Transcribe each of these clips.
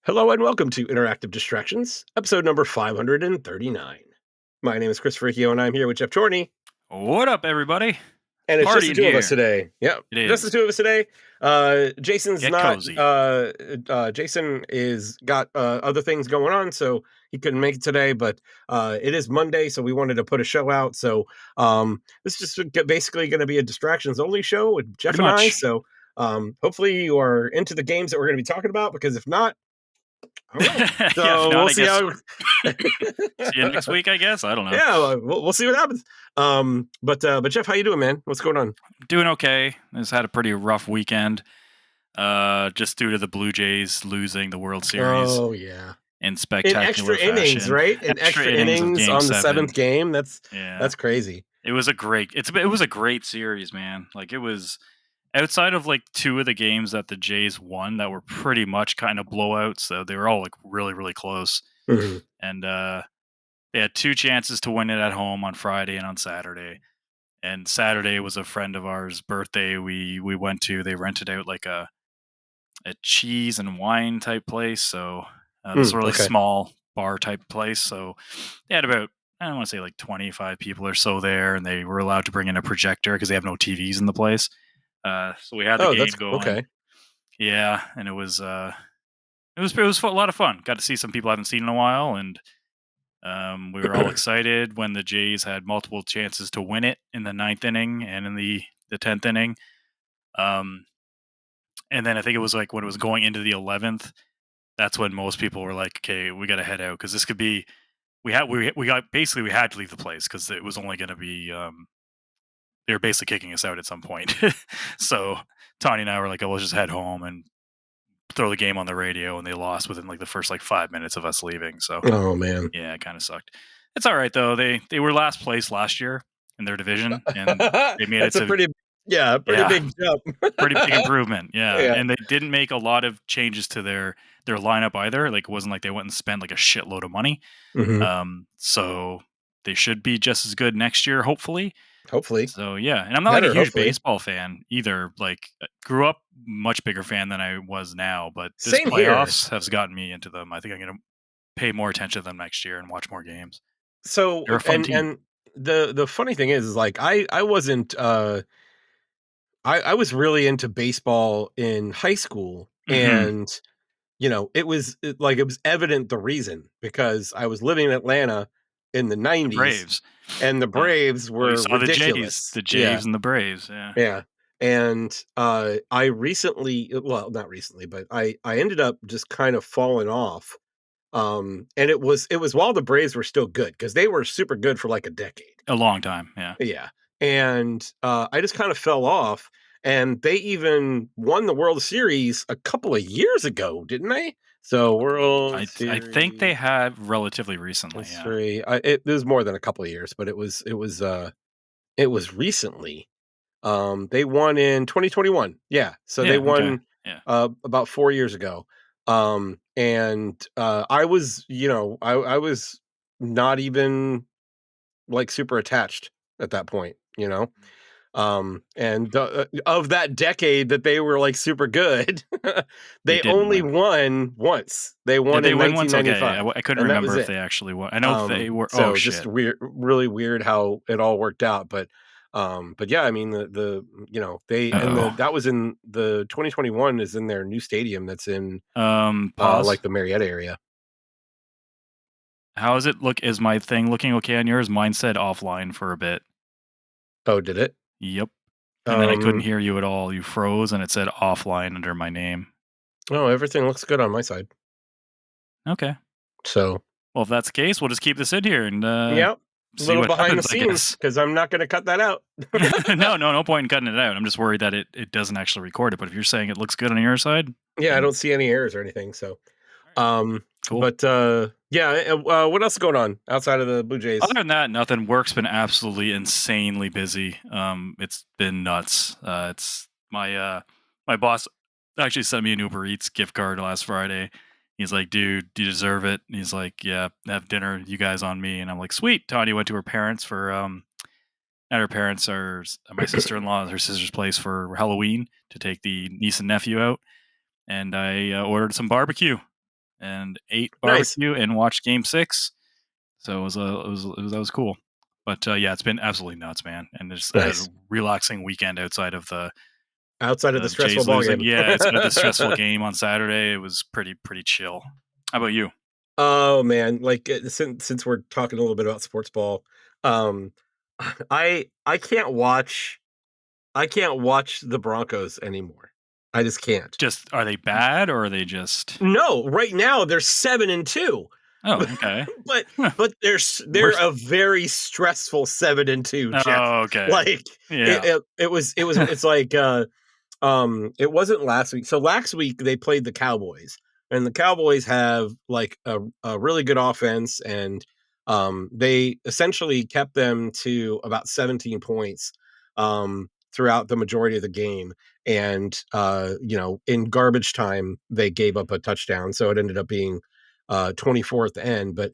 Hello and welcome to Interactive Distractions, episode number 539. My name is Chris Ferricchio and I'm here with Jeff Chorney. What up, everybody? And it's just Party the in two of us here. today. Yep. It Just the is. two of us today. Jason's Get not cozy. Jason is got other things going on, so he couldn't make it today, but it is Monday, so we wanted to put a show out. So this is just basically going to be a distractions only show with Jeff Pretty and I. much. So hopefully you are into the games that we're going to be talking about, because if not, I don't know. Yeah, if So not, we'll I see guess how. see you next week, I guess. I don't know. Yeah, we'll see what happens. But Jeff, how you doing, man? What's going on? Doing okay. Just had a pretty rough weekend. Just due to the Blue Jays losing the World Series Oh yeah, in in extra spectacular innings, fashion. right? In Extra extra innings of innings Game on the 7. seventh game. That's Yeah. that's crazy. It was a great series, man. Like, it was outside of like two of the games that the Jays won that were pretty much kind of blowouts. So they were all like really, really close. Mhm. And they had two chances to win it at home on Friday and on Saturday. And Saturday was a friend of ours' birthday. We went to. They rented out like a cheese and wine type place. So this really Okay. small bar type place. So they had about, I don't want to say, like 25 people or so there, and they were allowed to bring in a projector because they have no TVs in the place. So we had the Oh, game that's going. okay. Yeah, and it was a lot of fun. Got to see some people I haven't seen in a while, and we were all excited when the Jays had multiple chances to win it in the ninth inning and in the 10th inning. Um, and then I think it was like when it was going into the 11th, that's when most people were like, "Okay, we got to head out because this could be." We had to leave the place because it was only going to be. They were basically kicking us out at some point. So Tony and I were like, "Oh, we'll just head home and throw the game on the radio," and they lost within like the first like 5 minutes of us leaving. So Oh man, yeah, it kind of sucked. It's all right though. They were last place last year in their division, and they made it that's a to pretty yeah, big jump. pretty big improvement. Yeah, Yeah. and they didn't make a lot of changes to their lineup either. Like, it wasn't like they went and spent like a shitload of money. Hmm. So they should be just as good next year, hopefully. Hopefully, So yeah, and I'm not like a better. huge Hopefully, baseball fan either. Like, grew up much bigger fan than I was now, but this same here. playoffs has gotten me into them. I think I'm gonna pay more attention to them next year and watch more games. So They're a fun and team. and the funny thing is like I wasn't I was really into baseball in high school, Hmm. and it was evident the reason, because I was living in Atlanta in the The 90s Braves. and the Yeah. Braves Well, you were saw the Jays, ridiculous. the Yeah. Jays and the Braves. Yeah. Yeah. And I recently, well, not recently, but I ended up just kind of falling off. And it was while the Braves were still good, because they were super good for like a decade. A long time. Yeah. Yeah. And I just kind of fell off, and they even won the World Series a couple of years ago, didn't they? So World I think they Series have relatively recently. Yeah. history. It was more than a couple of years, but it was recently. They won in 2021. Yeah. So they Yeah. Okay. won Yeah. about 4 years ago. And I was, I was not even like super attached at that point, you know? And of that decade that they were like super good, They they didn't only win. won once. They Did won they in win once? Okay. 1995, I couldn't and that was remember if it. they actually won. I know they were. Oh So just shit. weird, really weird how it all worked out. But yeah, I mean the they and Uh that was in the 2021 is in their new stadium that's in oh. Pause. like the Marietta area. How is it look? Is my thing looking okay on yours? Mine said offline for a bit. Oh, did it? Yep. And then I couldn't Um, hear you at all. You froze, and it said offline under my name. oh, everything looks good on my side. Okay. So Well, if that's the case, we'll just keep this in here and yeah, a see little what behind the happens, I scenes, guess. because I'm not going to cut that out. No point in cutting it out. I'm just worried that it doesn't actually record it. But if you're saying it looks good on your side, Yeah, I then don't see any errors or anything. So, all right, cool. but yeah. What else is going on outside of the Blue Other Jays? than that, nothing. Work's been absolutely insanely busy. It's been nuts. It's my boss actually sent me an Uber Eats gift card last Friday. He's like, "Dude, do you deserve it?" And he's like, "Yeah, have dinner, you guys on me." And I'm like, "Sweet." Tanya went to her parents for not her parents, are my sister-in-law, her sister's place for Halloween to take the niece and nephew out, and I ordered some barbecue, and ate Nice. barbecue and watched Game 6. So that was cool. But yeah, it's been absolutely nuts, man. And just I had a Nice. relaxing weekend outside of Outside of the the stressful Jays ball losing. game. Yeah, outside of the stressful game on Saturday, it was pretty chill. How about you? Oh, man, like, since we're talking a little bit about sports ball, um, I can't watch the Broncos anymore. I just can't. Just are they bad or are they just? No, right now they're 7-2, Oh, okay. but Huh. they're Worse. a very stressful 7-2, Jeff. Oh, okay. Like, Yeah. it's like, it wasn't last week. So last week they played the Cowboys, and the Cowboys have like a really good offense, and they essentially kept them to about 17 points throughout the majority of the game. And in garbage time they gave up a touchdown, so it ended up being 24 at the end. But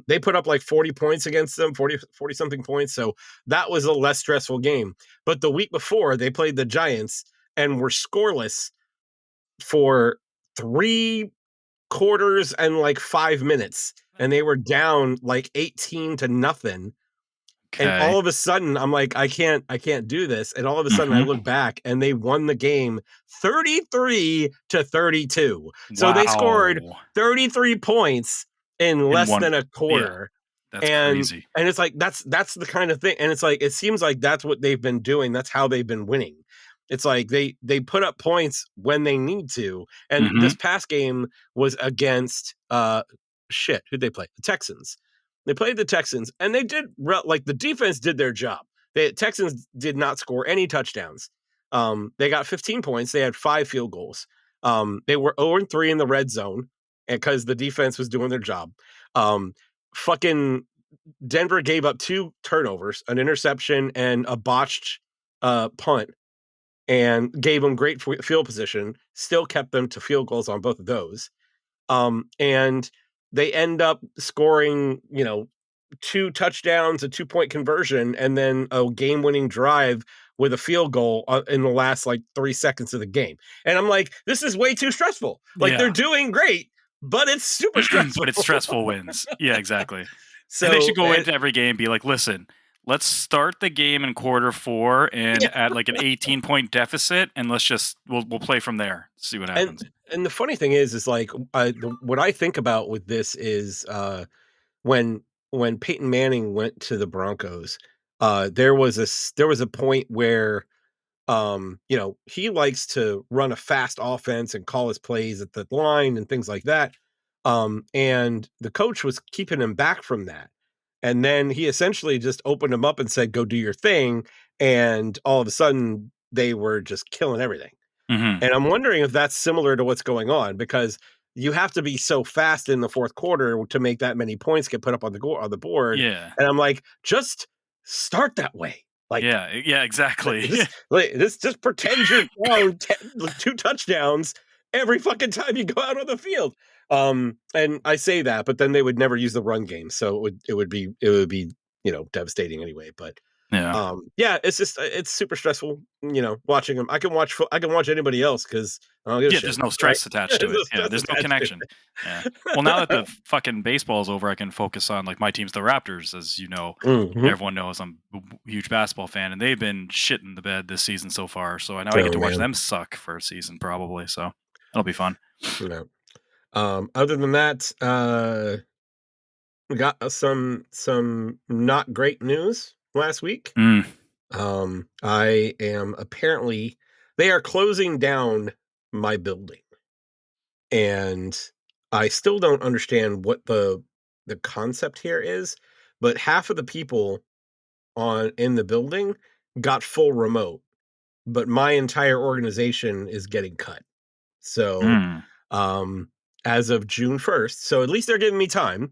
they put up like 40 points against them, 40 something points. So that was a less stressful game. But the week before they played the Giants and were scoreless for 3 quarters and like 5 minutes. And they were down like 18 to nothing. And Okay. all of a sudden, I'm like, I can't do this. And all of a sudden I Mhm. look back and they won the game 33-32. So they scored Wow. 33 points in In less one. than a Yeah, quarter. that's and crazy. and it's like that's the kind of thing, and it's like it seems like that's what they've been doing, that's how they've been winning. It's like they put up points when they need to, and Mhm. this past game was against who'd they play? The Texans. They played the Texans, and they did like the defense did their job. The Texans did not score any touchdowns. They got 15 points. They had 5 field goals. They were 0-3 in the red zone because the defense was doing their job. Fucking Denver gave up 2 turnovers, an interception and a botched punt, and gave them great field position. Still kept them to field goals on both of those. And they end up scoring, 2 touchdowns, a 2-point conversion, and then a game-winning drive with a field goal in the last like 3 seconds of the game. And I'm like, this is way too stressful. Like they're Yeah. doing great, but it's super stressful. But it's stressful wins. Yeah, exactly. And they should So, go into every game and be like, "Listen, let's start the game in quarter 4 yeah, and at like an 18-point deficit, and we'll play from there, see what and happens." and the funny thing is like what I think about with this is when Peyton Manning went to the Broncos, there was a point where he likes to run a fast offense and call his plays at the line and things like that. And the coach was keeping him back from that. And then he essentially just opened him up and said, go do your thing. And all of a sudden they were just killing everything. Mhm. And I'm wondering if that's similar to what's going on, because you have to be so fast in the 4th quarter to make that many points get put up on the board. Yeah. And I'm like, just start that way. Like, Yeah, exactly. just pretend you're down 2 touchdowns every fucking time you go out on the field. And I say that, but then they would never use the run game, so it would be, devastating anyway. But Yeah. yeah, it's just it's super stressful, watching them. I can watch anybody else because I don't give a Yeah, shit, there's no right? stress attached There's to it. no Yeah, stress there's no attached to connection. Yeah. Well, now that it. the fucking baseball's over, I can focus on like my team's the Raptors, as you know. Mhm. Everyone knows I'm a huge basketball fan, and they've been shitting the bed this season so far. So I know I get Oh, to watch man. them suck for a season probably. So that'll be fun. No. Other than that, we got some not great news last week. Mm. I am apparently they are closing down my building, and I still don't understand what the concept here is, but half of the people on in the building got full remote, but my entire organization is getting cut. So, Mm. um, as of June 1st, so at least they're giving me time,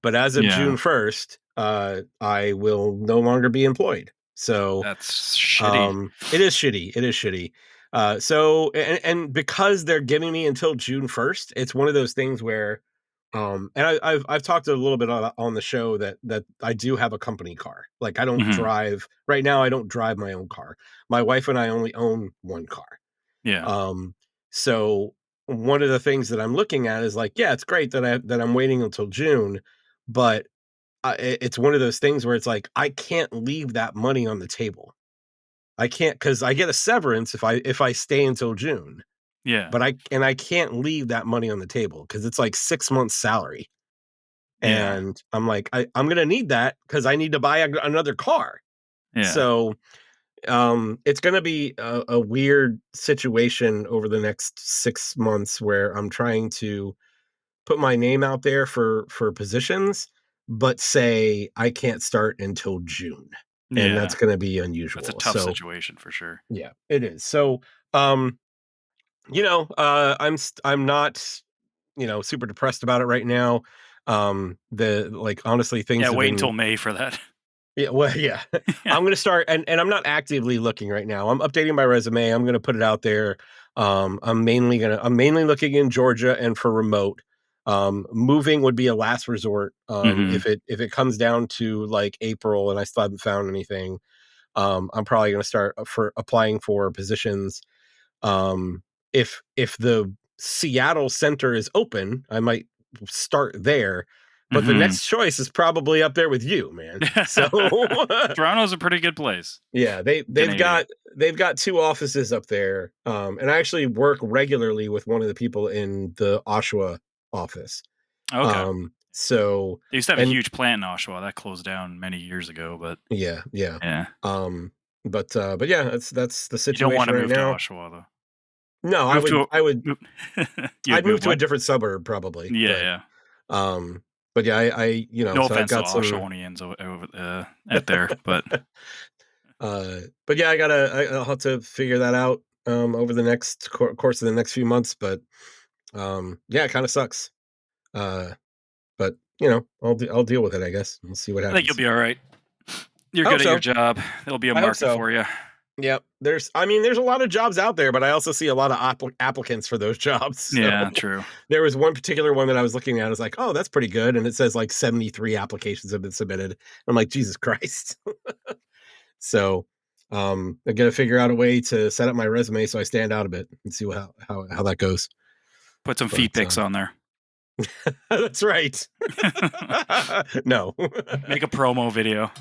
but as of Yeah, June 1st, I will no longer be employed. So, that's shitty. it is shitty, it is shitty. So and because they're giving me until June 1st, it's one of those things where, and I've talked a little bit on the show that I do have a company car. Like, I don't Mhm. drive right now, I don't drive my own car. My wife and I only own 1 car. Yeah. Um, so one of the things that I'm looking at is like, yeah, it's great that I'm waiting until June, but it's one of those things where it's like I can't leave that money on the table. I can't because I get a severance if I stay until June, Yeah. but I can't leave that money on the table because it's like 6 months salary, Yeah. and I'm like I'm gonna need that because I need to buy another car. Yeah. So it's gonna be a weird situation over the next 6 months where I'm trying to put my name out there for positions, but say I can't start until June, and that's Yeah. gonna be That's a unusual. tough So situation for sure. yeah, it is. So um, I'm not super depressed about it right now. The like honestly, things Yeah, have wait been until May for that. yeah, well, yeah. Yeah. I'm gonna start and I'm not actively looking right now. I'm updating my resume. I'm gonna put it out there. I'm mainly looking in Georgia and for remote. Moving would be a last resort. Mhm. If it comes down to like April and I still haven't found anything, I'm probably gonna start for applying for positions. Um, if the Seattle center is open, I might start there, but the Mhm. next choice is probably up there with you, man. So Toronto's a pretty good place. yeah, Canadian. they've got 2 offices up there, and I actually work regularly with one of the people in the Oshawa office. Okay. So They used to have a and huge plant in Oshawa that closed down many years ago, but yeah, yeah. yeah. Um, but yeah, that's the You don't situation wanna right move to now. Oshawa, though. No, Move to a move I'd You'd move move to a what? different suburb probably, Yeah, yeah. um, but yeah, No so I've offense to got some Oshawanians out there, but but yeah, I'll have to figure that out, over the next course of the next few months, but, yeah, it kinda sucks, uh, but, I'll deal with it, I guess. We'll see what I think you'll happens. be alright. You're I hope good at your so. job. There'll be a I hope market so. for you. Yep. There's a lot of jobs out there, but I also see a lot of applicants for those jobs, so Yeah, true. there was one particular one that I was looking at, I was like, "Oh, that's pretty good," and it says, like, 73 applications have been submitted. I'm like, "Jesus Christ." So, I gotta figure out a way to set up my resume so I stand out a bit and see how that goes. Put some feet But, pics on there. that's right. No. Make a promo video.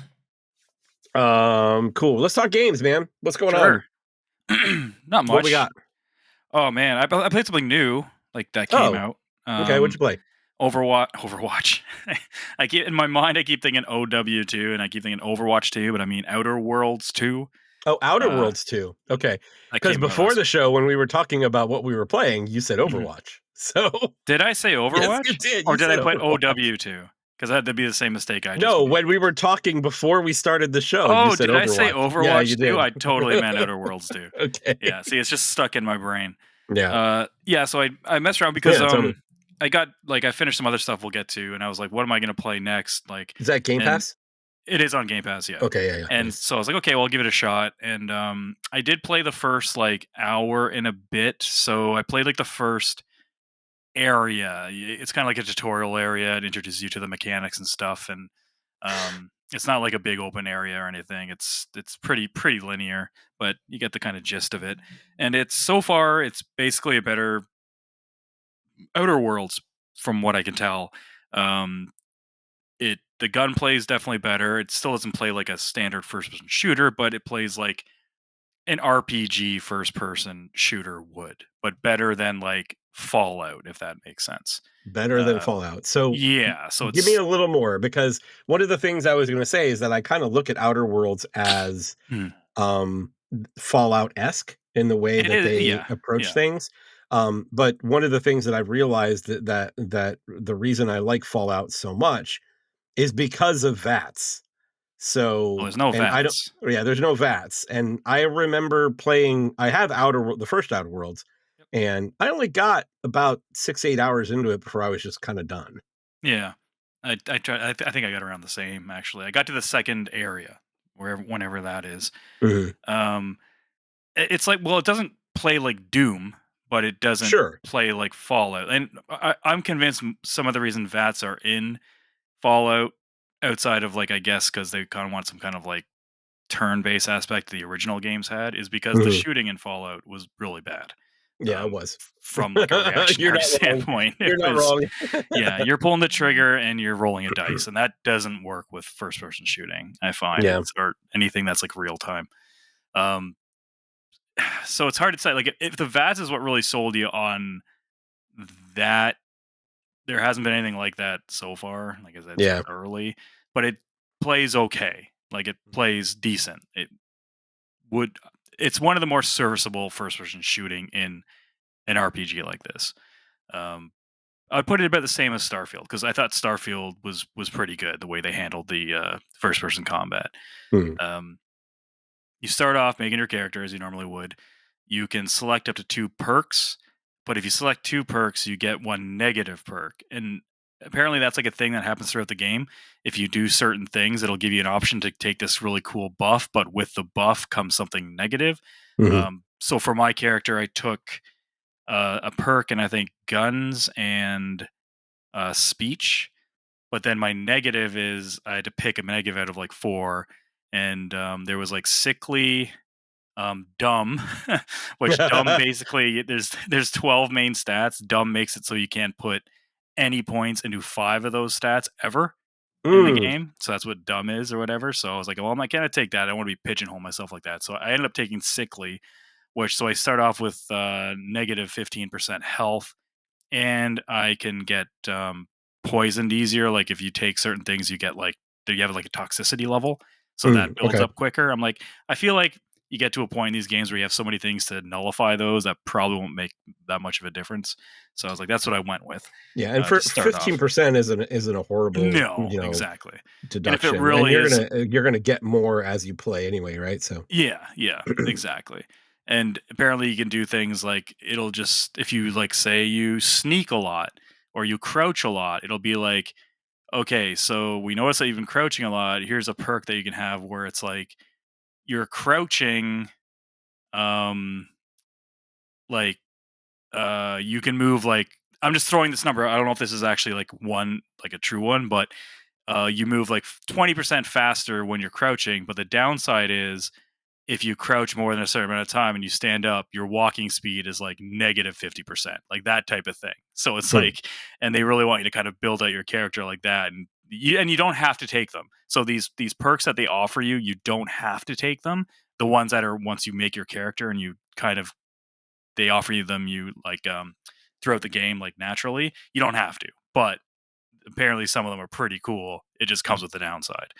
Cool. Let's talk games, man. What's going on? Sure. Not What we much. got? Oh, man, I played something new, like, that came Oh, out. okay. What'd you play? Overwatch. I keep in my mind, I keep thinking OW2, and I keep thinking Overwatch 2, but I mean Outer Worlds 2. Oh, Outer Uh, Worlds 2. Okay. that Because came out before last the week. show, when we were talking about what we were playing, you said Mhm. Overwatch. So, Did I say yes, you Overwatch? did. Or You did I said put Overwatch. OW2? Because that'd be the same mistake I just No, made. when we were talking before we started the show, you Oh, said did I say Overwatch. Yeah, you Overwatch 2? did. I totally meant Outer Worlds 2. Okay. Yeah, see, it's just stuck in my brain. Yeah. Yeah, so I messed around because, Yeah, tell me. I got like, I finished some other stuff we'll get to, and I was like, "What am I gonna play next?" Like, Is that Game and Pass? it is on Game Pass, yeah. Okay, yeah, yeah, And nice. so I was like, "Okay, well, I'll give it a shot." And, I did play the first, like, hour and a bit, so I played, like, the first area. It's kinda like a tutorial area. It introduces you to the mechanics and stuff, and, it's not like a big open area or anything. It's pretty linear, but you get the kinda gist of it. And it's so far, it's basically a better Outer Worlds from what I can tell. Um, the gunplay is definitely better. It still doesn't play like a standard first person shooter, but it plays like an RPG first person shooter would, but better than like Fallout, if that makes sense. Better than Uh, Fallout. So, yeah, so give me it's a little more because one of the things I was gonna say is that I kinda look at Outer Worlds as, hmm, um, Fallout-esque in the way it that is, they yeah, approach yeah. things, but one of the things that I've realized that the reason I like Fallout so much is because of VATS. Well, So there's no and I don't VATS. yeah, there's no VATS, and I remember playing I have the first Outer Worlds, Yep. and I only got about 6, 8 hours into it before I was just kinda done. Yeah, I try. I think I got around the same actually. I got to the second area, whenever that is. Mhm. Um, it's like, well, it doesn't play like Doom, but it doesn't Sure. play like Fallout. And I'm convinced some of the reason VATs are in Fallout, outside of like, I guess, because they kind of want some kind of like turn-based aspect the original games had, is because the Mhm. shooting in Fallout was really bad. Yeah, it was. from like a You're reactionary not wrong. standpoint. It You're not was, wrong. yeah, you're pulling the trigger and you're rolling a dice, and that doesn't work with first person shooting. I find Yeah, it's or anything that's like real time. Um, so it's hard to say. Like if the VATS is what really sold you on that, there hasn't been anything like that so far. Like I said, it's yeah, early, but it plays okay. Like it plays decent. Would it's one of the more serviceable first person shooting in an RPG like this. Um, I'd put it about the same as Starfield because I thought Starfield was pretty good the way they handled the first person combat. mhm, Um, you start off making your character as you normally would. You can select up to two perks, but if you select two perks, you get one negative perk. And apparently, that's like a thing that happens throughout the game. If you do certain things, it'll give you an option to take this really cool buff, but with the buff comes something negative. mhm. So for my character, I took a perk and I think guns and speech. But then my negative is I had to pick a negative out of like four, and there was like sickly, dumb, which dumb basically there's 12 main stats. Dumb makes it so you can't put any points into five of those stats ever in the Mm, game. So that's what dumb is or whatever. So I was like, well, I'm not gonna take that. I don't want to be pigeonhole myself like that. So I ended up taking sickly, which so I start off with negative 15% health and I can get poisoned easier. Like if you take certain things, you get like you have like a toxicity level, so that builds okay. up quicker. I'm like, I feel like you get to a point in these games where you have so many things to nullify those that probably won't make that much of a difference. So I was like, that's what I went with Yeah, and to for start off. 15% isn't a horrible, No, exactly. And if it deduction, and really is, you're gonna get more as you play anyway, right? So yeah, yeah, exactly. And apparently you can do things like it'll just if you like say you sneak a lot or you crouch a lot, it'll be like, okay, so we notice that you've been crouching a lot. Here's a perk that you can have where it's like you're crouching, um, like you can move like I'm just throwing this number. I don't know if this is actually like one like a true one, but you move like 20% faster when you're crouching. But the downside is if you crouch more than a certain amount of time and you stand up, your walking speed is like negative 50%, like that type of thing. So it's hmm, like, and they really want you to kind of build out your character like that. And you don't have to take them. So these perks that they offer you, you don't have to take them. The ones that are once you make your character and you kind of, they offer you them, you like, throughout the game, like naturally, you don't have to. But apparently some of them are pretty cool. It just comes with the downside.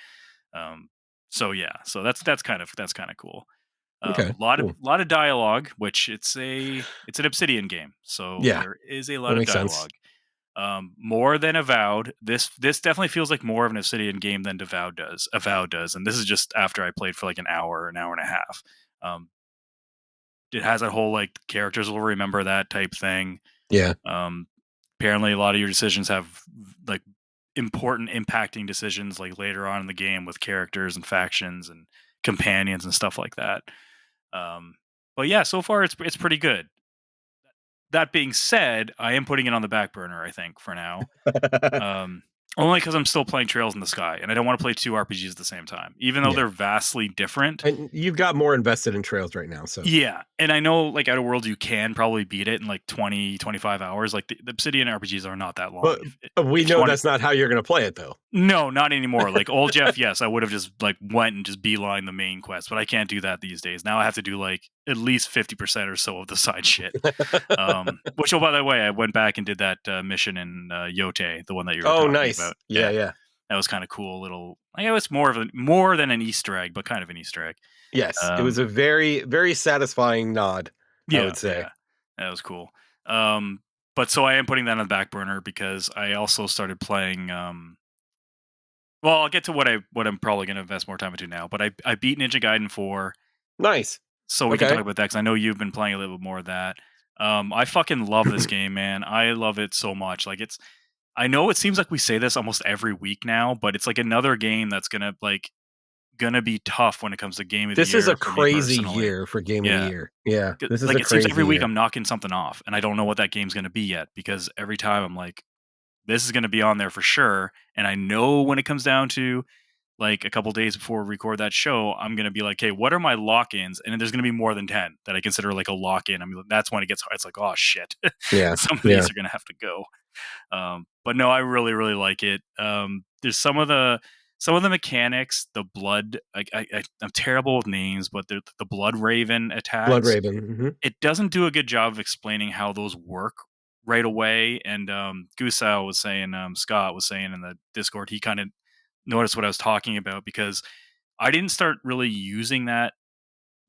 Um, so yeah, so that's kind of cool. okay, cool. Lot of dialogue, which it's an Obsidian game, so Yeah, there is a that lot of makes sense. dialogue. More than Avowed. This definitely feels like more of an Obsidian game than Avowed does. Avowed does, and this is just after I played for like an hour and a half. Um, it has that whole like characters will remember that type thing. Yeah, Um, apparently, a lot of your decisions have like important impacting decisions like later on in the game with characters and factions and companions and stuff like that. But yeah, so far it's pretty good. That being said, I am putting it on the back burner. I think for now, um, only because I'm still playing Trails in the Sky, and I don't want to play two RPGs at the same time, even though yeah, they're vastly different. and you've got more invested in Trails right now, so Yeah, and I know like Outer Worlds, you can probably beat it in like 20, 25 hours. Like the Obsidian RPGs are not that long. but we If you know want that's not how you're gonna play it, though. no, not anymore. Like old Jeff, yes, I would have just like went and just beeline the main quest, but I can't do that these days. Now I have to do like at least 50% or so of the side shit. Which, oh, by the way, I went back and did that mission in Yote, the one that you were Oh, talking nice. about. Yeah, Yeah, yeah. that was kind of cool. Little, I know it's more of a more than an Easter egg, but kind of an Easter egg. Yes, it was Um, a very, very satisfying nod, I yeah, would say. yeah, that was cool. Um, but so I am putting that on the back burner because I also started playing. Well, I'll get to what I'm probably going to invest more time into now. But I beat Ninja Gaiden 4, Nice. so we can talk Okay. about that because I know you've been playing a little bit more of that. I fucking love this game, man. I love it so much. Like it's, I know it seems like we say this almost every week now, but it's like another game that's gonna be tough when it comes to game of the This is year a for me crazy personally. year for game of the Yeah, year. Yeah, this is like a it seems every crazy week year. I'm knocking something off, and I don't know what that game's gonna be yet because every time I'm like, this is gonna be on there for sure, and I know when it comes down to like a couple days before we record that show, I'm gonna be like, "Hey, what are my lock-ins?" And then there's gonna be more than 10 that I consider like a lock-in. I mean, that's when it gets hard. It's like, "Oh shit, Yeah, some of yeah. these are gonna have to go." But no, I really, really like it. There's some of the mechanics, the blood. I'm terrible with names, but the blood raven Blood attacks. Raven. Mhm. It doesn't do a good job of explaining how those work right away. And Gusau was saying, Scott was saying in the Discord, he kind of noticed what I was talking about because I didn't start really using that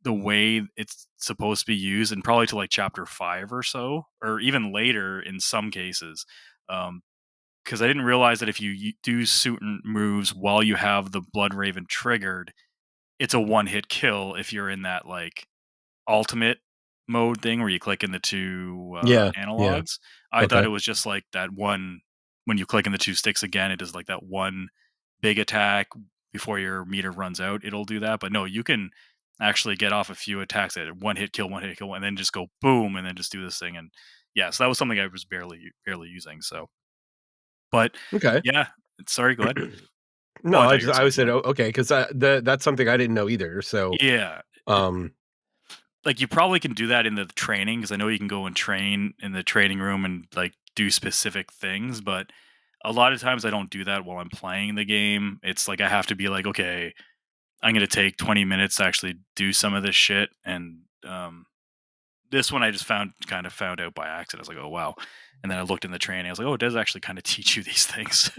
the way it's supposed to be used, and probably to like chapter 5 or so, or even later in some cases. Because I didn't realize that if you do certain moves while you have the Blood Raven triggered, it's a one hit kill if you're in that like ultimate mode thing where you click in the two Yeah, yeah. analogs. I thought Okay. it was just like that one when you click in the two sticks again, it does like that one big attack before your meter runs out. It'll do that, but no, you can actually get off a few attacks at one hit kill, and then just go boom, and then just do this thing. And yeah, so that was something I was barely using. So, but Okay. yeah, sorry, go ahead. Oh, No, I thought you were I saying would said, something. "Oh, okay," 'cause, that's something I didn't know either, so, Yeah, um like you probably can do that in the training because I know you can go and train in the training room and like do specific things, but a lot of times I don't do that while I'm playing the game. It's like I have to be like, okay, I'm gonna take 20 minutes to actually do some of this shit. And this one I just found out by accident. I was like, oh wow. And then I looked in the training. I was like, oh, it does actually kind of teach you these things.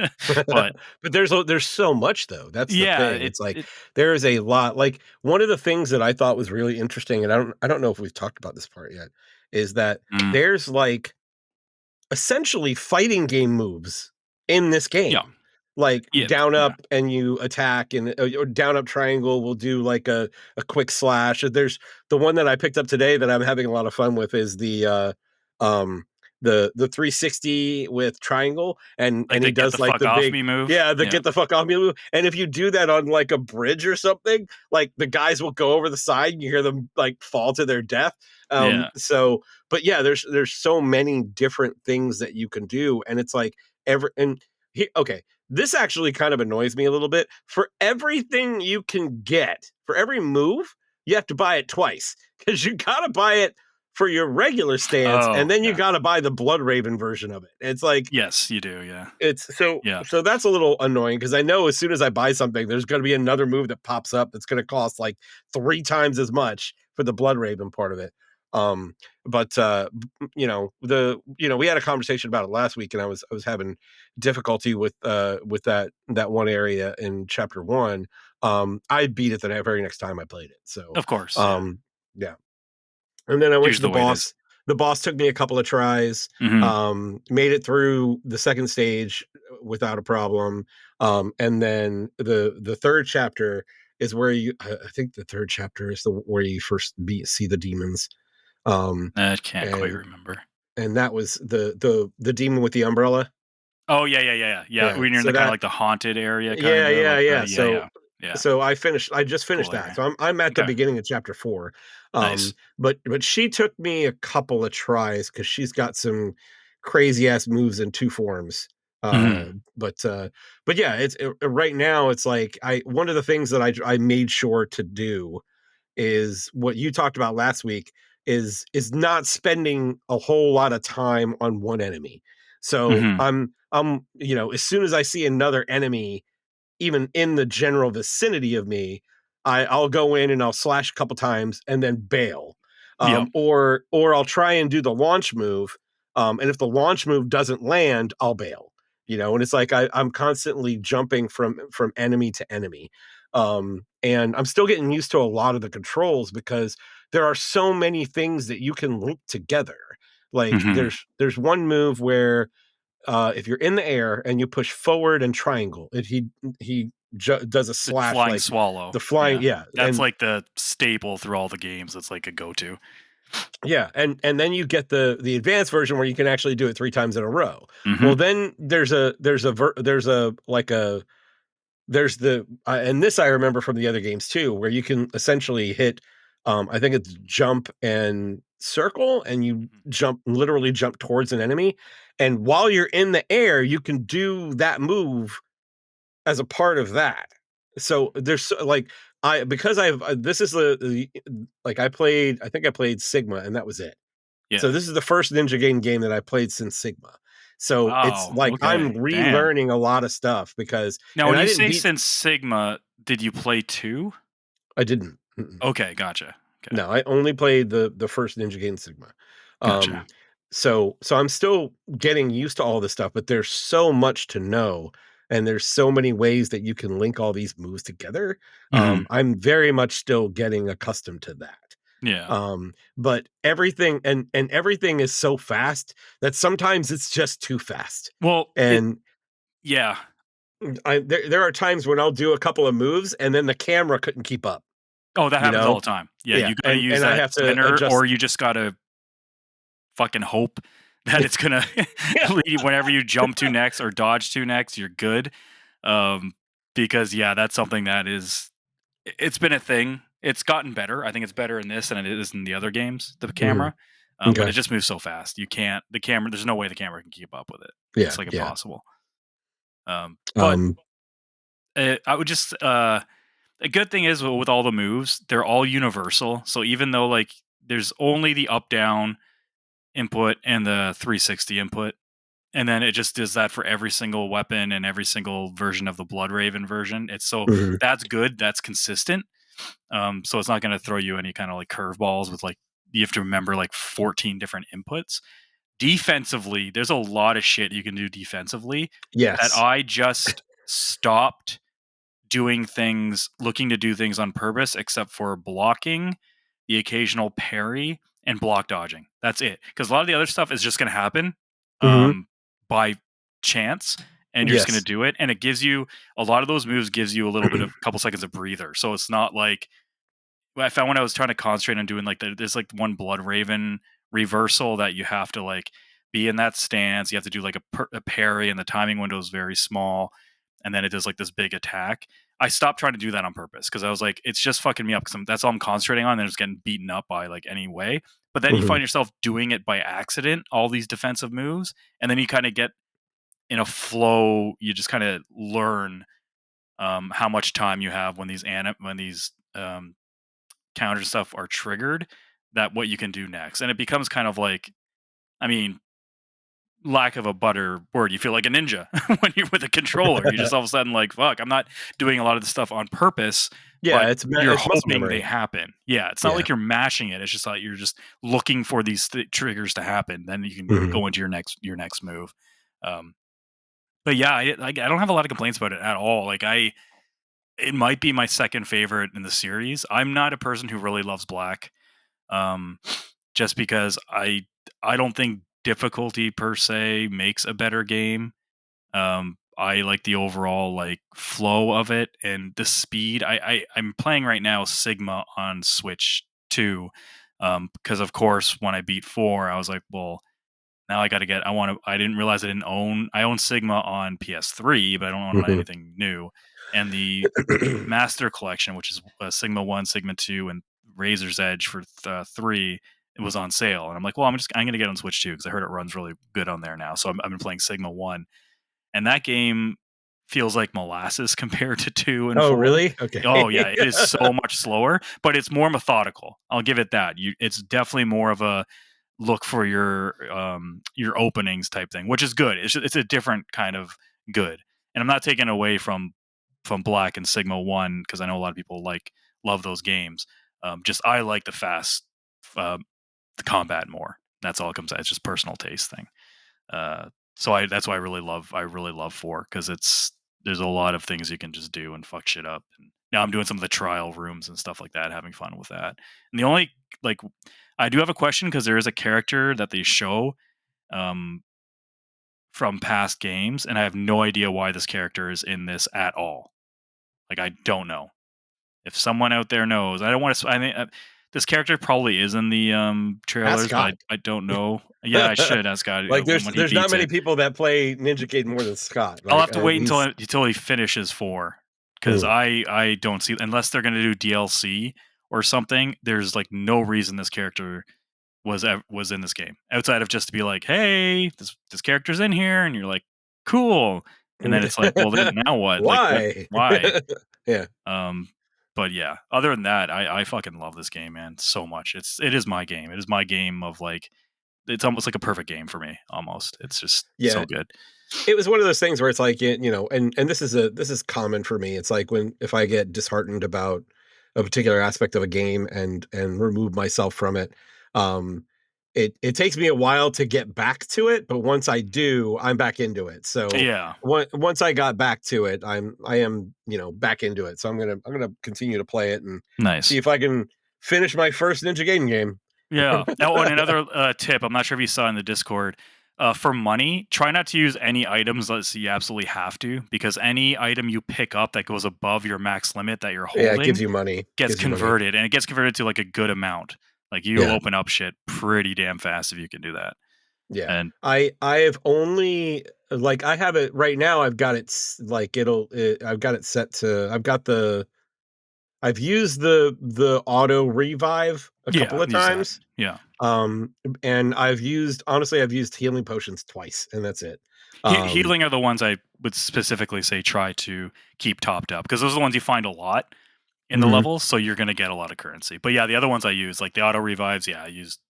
But but there's so much though, that's the yeah, thing, it's like, there is a lot like, one of the things that I thought was really interesting, and I don't know if we've talked about this part yet, is that mm, there's, like, essentially fighting game moves in this yeah, game. Like yeah, down yeah. up and you attack and or down up triangle will do like a quick slash. There's the one that I picked up today that I'm having a lot of fun with is um the 360 with triangle Like and the he get does the like fuck the off big, me move. yeah, the Yeah. get the fuck off me move. And if you do that on like a bridge or something, like the guys will go over the side and you hear them like fall to their death. Yeah. So but yeah, there's so many different things that you can do, and it's like every and okay, this actually kind of annoys me a little bit. For everything you can get, for every move, you have to buy it twice because you gotta buy it for your regular stance, and Oh, then you yeah. gotta buy the Blood Raven version of it. It's like Yes, you do, yeah. it's Yeah. so that's a little annoying because I know as soon as I buy something, there's gonna be another move that pops up that's gonna cost like 3 times as much for the Blood Raven part of it. Um, but, we had a conversation about it last week, and I was having difficulty with that one area in chapter 1. I beat it the very next time I played it, so, Of course, yeah. um, yeah. And then I went to Usually the the way it is. boss. The boss took me a couple of tries, Mhm. made it through the 2nd stage without a problem, and then the 3rd chapter is where I think the 3rd chapter is the where you first see the demons, um, I can't quite and remember. that was the demon with the umbrella. Oh, yeah, yeah, yeah, yeah. Yeah, Yeah, when you're in so the kinda that like the haunted area yeah, kinda, yeah, like the yeah. yeah, yeah. Yeah. I just finished Cool that. area. So I'm at the Okay. beginning of chapter 4. Nice. But she took me a couple of tries because she's got some crazy ass moves in 2 forms. Uh, Mhm. but, uh, but yeah, right now, it's like one of the things that I made sure to do is what you talked about last week is not spending a whole lot of time on one enemy. So Mhm. as soon as I see another enemy even in the general vicinity of me, I'll go in and I'll slash a couple times and then bail. Yep. Or I'll try and do the launch move. And if the launch move doesn't land, I'll bail. And it's like I'm constantly jumping from enemy to enemy. And I'm still getting used to a lot of the controls because there are so many things that you can link together. Like Mhm. there's one move where if you're in the air and you push forward and triangle, he does a The slash flying like swallow. the flying, Yeah. yeah, That's and like the staple through all the games. It's like a go-to. yeah, and then you get the advanced version where you can actually do it 3 times in a row. Mhm. Well, then there's the and this I remember from the other games too, where you can essentially hit, I think it's jump and circle, and you Mhm. literally jump towards an enemy, and while you're in the air, you can do that move as a part of that. So there's like I because I've this is the like I think I played Sigma and that was it. So Yeah. this is the first Ninja Gaiden game that I played since Sigma. So it's Wow. like I'm Okay. Damn. relearning a lot of stuff because Now, and when I you didn't say beat since Sigma, did you play 2? I didn't. Mm-mm. Okay, gotcha. Okay, No, I only played the first Ninja Gaiden Sigma. Um, gotcha. so I'm still getting used to all this stuff, but there's so much to know, and there's so many ways that you can link all these moves together. Mhm. I'm very much still getting accustomed to that. Yeah. But everything and everything is so fast that sometimes it's just too fast. Well, it And yeah. there are times when I'll do a couple of moves and then the camera couldn't keep up, Oh, that you happens all know? the time. Yeah, Yeah, you gotta use and I that have to center, adjust. or you just gotta fucking hope that it's gonna Yeah. lead whenever you jump to next or dodge to next, you're good. Um, because yeah, that's something that is it's been a thing. It's gotten better. I think it's better in this than it is in the other games, the Mhm. camera. But it Okay. just moves so fast. You can't the camera there's no way the camera can keep up with it. Yeah, It's like yeah. impossible. But Um, I would just a good thing is with all the moves, they're all universal. So even though like there's only the up down input and the 360 input, and then it just does that for every single weapon and every single version of the Blood Raven version. It's so mhm. that's good. That's consistent. So it's not going to throw you any kind of like curveballs with like you have to remember like 14 different inputs. Defensively, there's a lot of shit you can do defensively that Yes. I just stopped doing things, looking to do things on purpose, except for blocking, the occasional parry, and block dodging. That's it. Because a lot of the other stuff is just going to happen Mhm. by chance, and you're just going to Yes. do it. And it gives you a lot of those moves gives you a little bit of a couple seconds of breather. So it's not like I found when I was trying to concentrate on doing like there's like one Blood Raven reversal that you have to like be in that stance. You have to do like a parry, and the timing window is very small. And then it does like this big attack. I stopped trying to do that on purpose because I was like, it's just fucking me up because that's all I'm concentrating on. And it's getting beaten up by like any way. But then you Mhm. find yourself doing it by accident, all these defensive moves, and then you kind of get in a flow. You just kind of learn how much time you have when these counter stuff are triggered, that what you can do next. And it becomes kind of like, I mean, lack of a better word, you feel like a ninja when you're with a controller. You just all of a sudden like, fuck, I'm not doing a lot of the stuff on purpose, Yeah, but you're it's muscle hoping they memory. happen. Yeah, it's not Yeah. like you're mashing it. It's just like you're just looking for these triggers to happen. Then you can Mhm. go into your next move. Um, but yeah, I don't have a lot of complaints about it at all. Like it might be my second favorite in the series. I'm not a person who really loves black. Um, just because I don't think difficulty per se makes a better game. I like the overall like flow of it and the speed. I'm playing right now Sigma on Switch 2. Because of course when I beat 4, I was like, well, now I got to get. I didn't realize I own Sigma on PS3, but I don't own it on Mhm. anything new. And the Master Collection, which is Sigma 1, Sigma 2, and Razor's Edge for 3, it was on sale. And I'm like, well, I'm going to get on Switch 2 because I heard it runs really good on there now. So I've been playing Sigma 1. And that game feels like molasses compared to 2 and Oh, 4. really? Okay. Oh, yeah. It is so much slower, but it's more methodical. I'll give it that. It's definitely more of a look for your openings type thing, which is good. It's a different kind of good. And I'm not taking away from Black and Sigma 1 because I know a lot of people love those games. Just I like the fast the combat more. That's all it comes out. It's just personal taste thing. So that's why I really love 4 because there's a lot of things you can just do and fuck shit up. And now I'm doing some of the trial rooms and stuff like that, having fun with that. And the only like I do have a question because there is a character that they show um, from past games, and I have no idea why this character is in this at all. Like I don't know. If someone out there knows, I don't want to. I think this character probably is in the Ask trailers, but Scott. I don't know. Yeah, I should ask God Like, when he there's not beats many it. people that play Ninja Gaiden more than Scott. I'll Like, have to wait he's until he finishes 4 because mm. I don't see unless they're going to do DLC or something. There's like no reason this character was in this game outside of just to be like, hey, this character's in here, and you're like, cool. And then it's like, well, then now what? Like, what? Why? Why? Yeah. Um, but yeah, other than that, I fucking love this game, man, so much. It is my game. It is my game of like it's almost like a perfect game for me. Almost, it's just Yeah. so good. It was one of those things where it's like, and this is common for me. It's like when if I get disheartened about a particular aspect of a game and remove myself from it, um, it takes me a while to get back to it, but once I do, I'm back into it. So Yeah, once I got back to it, I am, back into it. So I'm gonna continue to play it and see nice. if I can finish my first Ninja Gaiden game. Yeah. Oh, and another tip. I'm not sure if you saw in the Discord. For money, try not to use any items unless you absolutely have to, because any item you pick up that goes above your max limit that you're Yeah, it gives holding you money. gets Gives you money. converted, and it gets converted to like a good amount. Like you'll Yeah. open up shit pretty damn fast if you can do that. Yeah. And I have only like, I have it right now, I've got it like I've got it set to I've used the auto revive a yeah, couple of use that. times. Yeah. Um, and I've used healing potions twice, and that's it. Um, Healing are the ones I would specifically say try to keep topped up because those are the ones you find a lot in the mhm, levels, so you're gonna get a lot of currency. But yeah, the other ones I use, like the auto revives, yeah,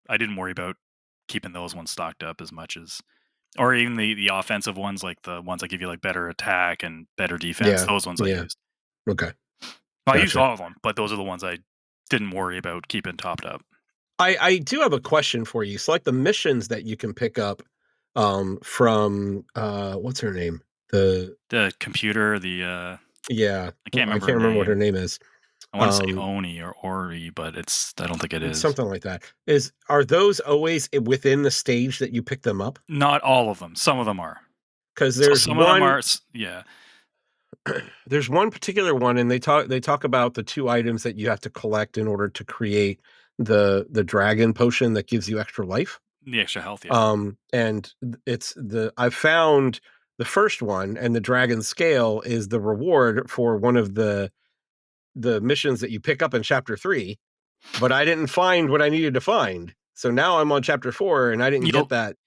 I didn't worry about keeping those ones stocked up as much as or even the offensive ones, like the ones that give you like better attack and better defense, yeah, those ones I yeah, used. okay, I used gotcha. all of them, but those are the ones I didn't worry about keeping topped up. I do have a question for you. So, like, the missions that you can pick up, from, what's her name? The The computer, Yeah, I can't I remember her can't remember what her name. name is. I want to say Um, Oni or Ori, but I don't think it it's is. something like that. Are those always within the stage that you pick them up? Not all of them. Some of them are. Because So some of them are, yeah, there's one particular one, and they talk about the 2 items that you have to collect in order to create the dragon potion that gives you extra life. the extra health. Yeah, And I've found the first one, and the dragon scale is the reward for one of the missions that you pick up in chapter 3, but I didn't find what I needed to find. So now I'm on chapter 4 and I didn't you'll. get that.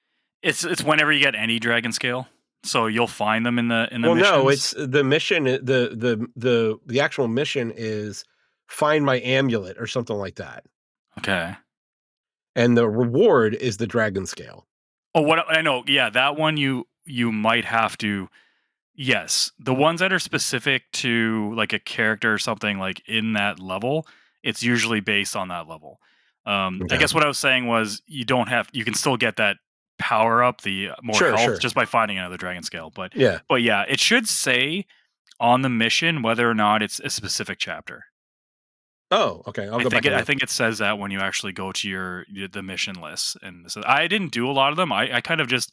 It's whenever you get any dragon scale, so you'll find them in the Well, no, missions. it's the mission, the actual mission is find my amulet or something like that, Okay. and the reward is the dragon scale. Oh, what I know, yeah, that one you might have to. Yes, the ones that are specific to like a character or something like in that level, it's usually based on that level. I Okay. guess what I was saying was you can still get that power up, the more Sure, health sure. just by finding another dragon scale. Yeah. But yeah, it should say on the mission whether or not it's a specific chapter. Oh, okay, I'll go back and I look. think it says that when you actually go to the mission list, and so I didn't do a lot of them. I kind of just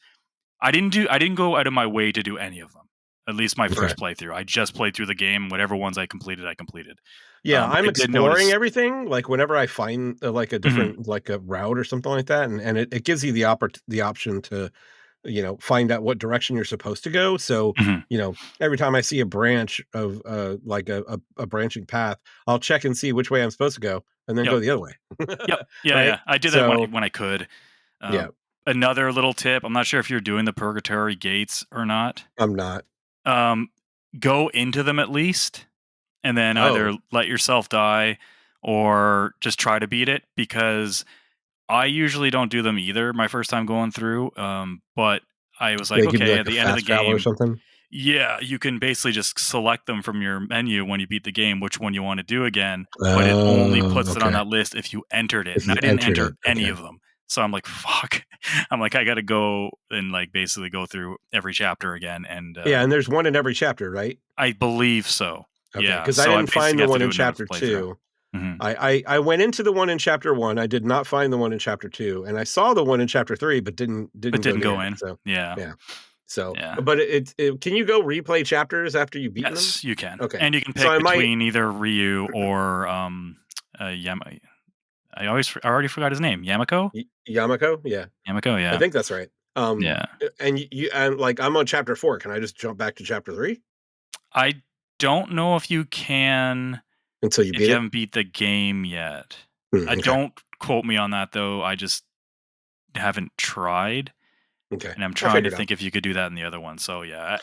I didn't go out of my way to do any of them. At least my Okay. first playthrough. I just played through the game. Whatever ones I completed, I completed. Yeah, I'm I did exploring notice. everything, like, whenever I find, like, a Mhm, different like, a route or something like that, and it gives you the option to, find out what direction you're supposed to go, so, mhm. every time I see a branch of, like, a branching path, I'll check and see which way I'm supposed to go, and then Yep, go the other way. yep, yeah, Right? yeah. I did that So when I could. yeah, Um, Another little tip. I'm not sure if you're doing the purgatory gates or not. I'm not. Um, Go into them at least, and then Oh, either let yourself die or just try to beat it because I usually don't do them either my first time going through. But I was like, they give you, okay, like, at a the end of the fast travel or game, something? yeah, you can basically just select them from your menu when you beat the game, which one you want to do again, but it only Oh, puts it on okay. that list if you entered it. If And I you didn't entered enter it, any okay. of them. So I'm like, fuck. I'm like, I got to go and like basically go through every chapter again. And Yeah, and there's one in every chapter, right? I believe so. Okay, Yeah. because I So I didn't find basically the have to one in do another chapter playthrough. 2. Hmm. I went into the one in chapter 1, I did not find the one in chapter 2, and I saw the one in chapter 3, but But didn't go didn't near go it, in. so, Yeah. yeah. So, Yeah. but can you go replay chapters after you've beaten them? Yes, you can. Okay. And you can So pick I might between either Ryu or I already forgot his name. Yamako? Yamako? Yeah, Yamako, I yeah. think that's right. Yeah. And and, like, I'm on chapter 4, can I just jump back to chapter 3 I don't know if you can until you if beat you it? haven't beat the game yet. I Okay, don't quote me on that though. I just haven't tried, okay. and I'm I'll trying to figure it out. think if you could do that in the other one. So yeah,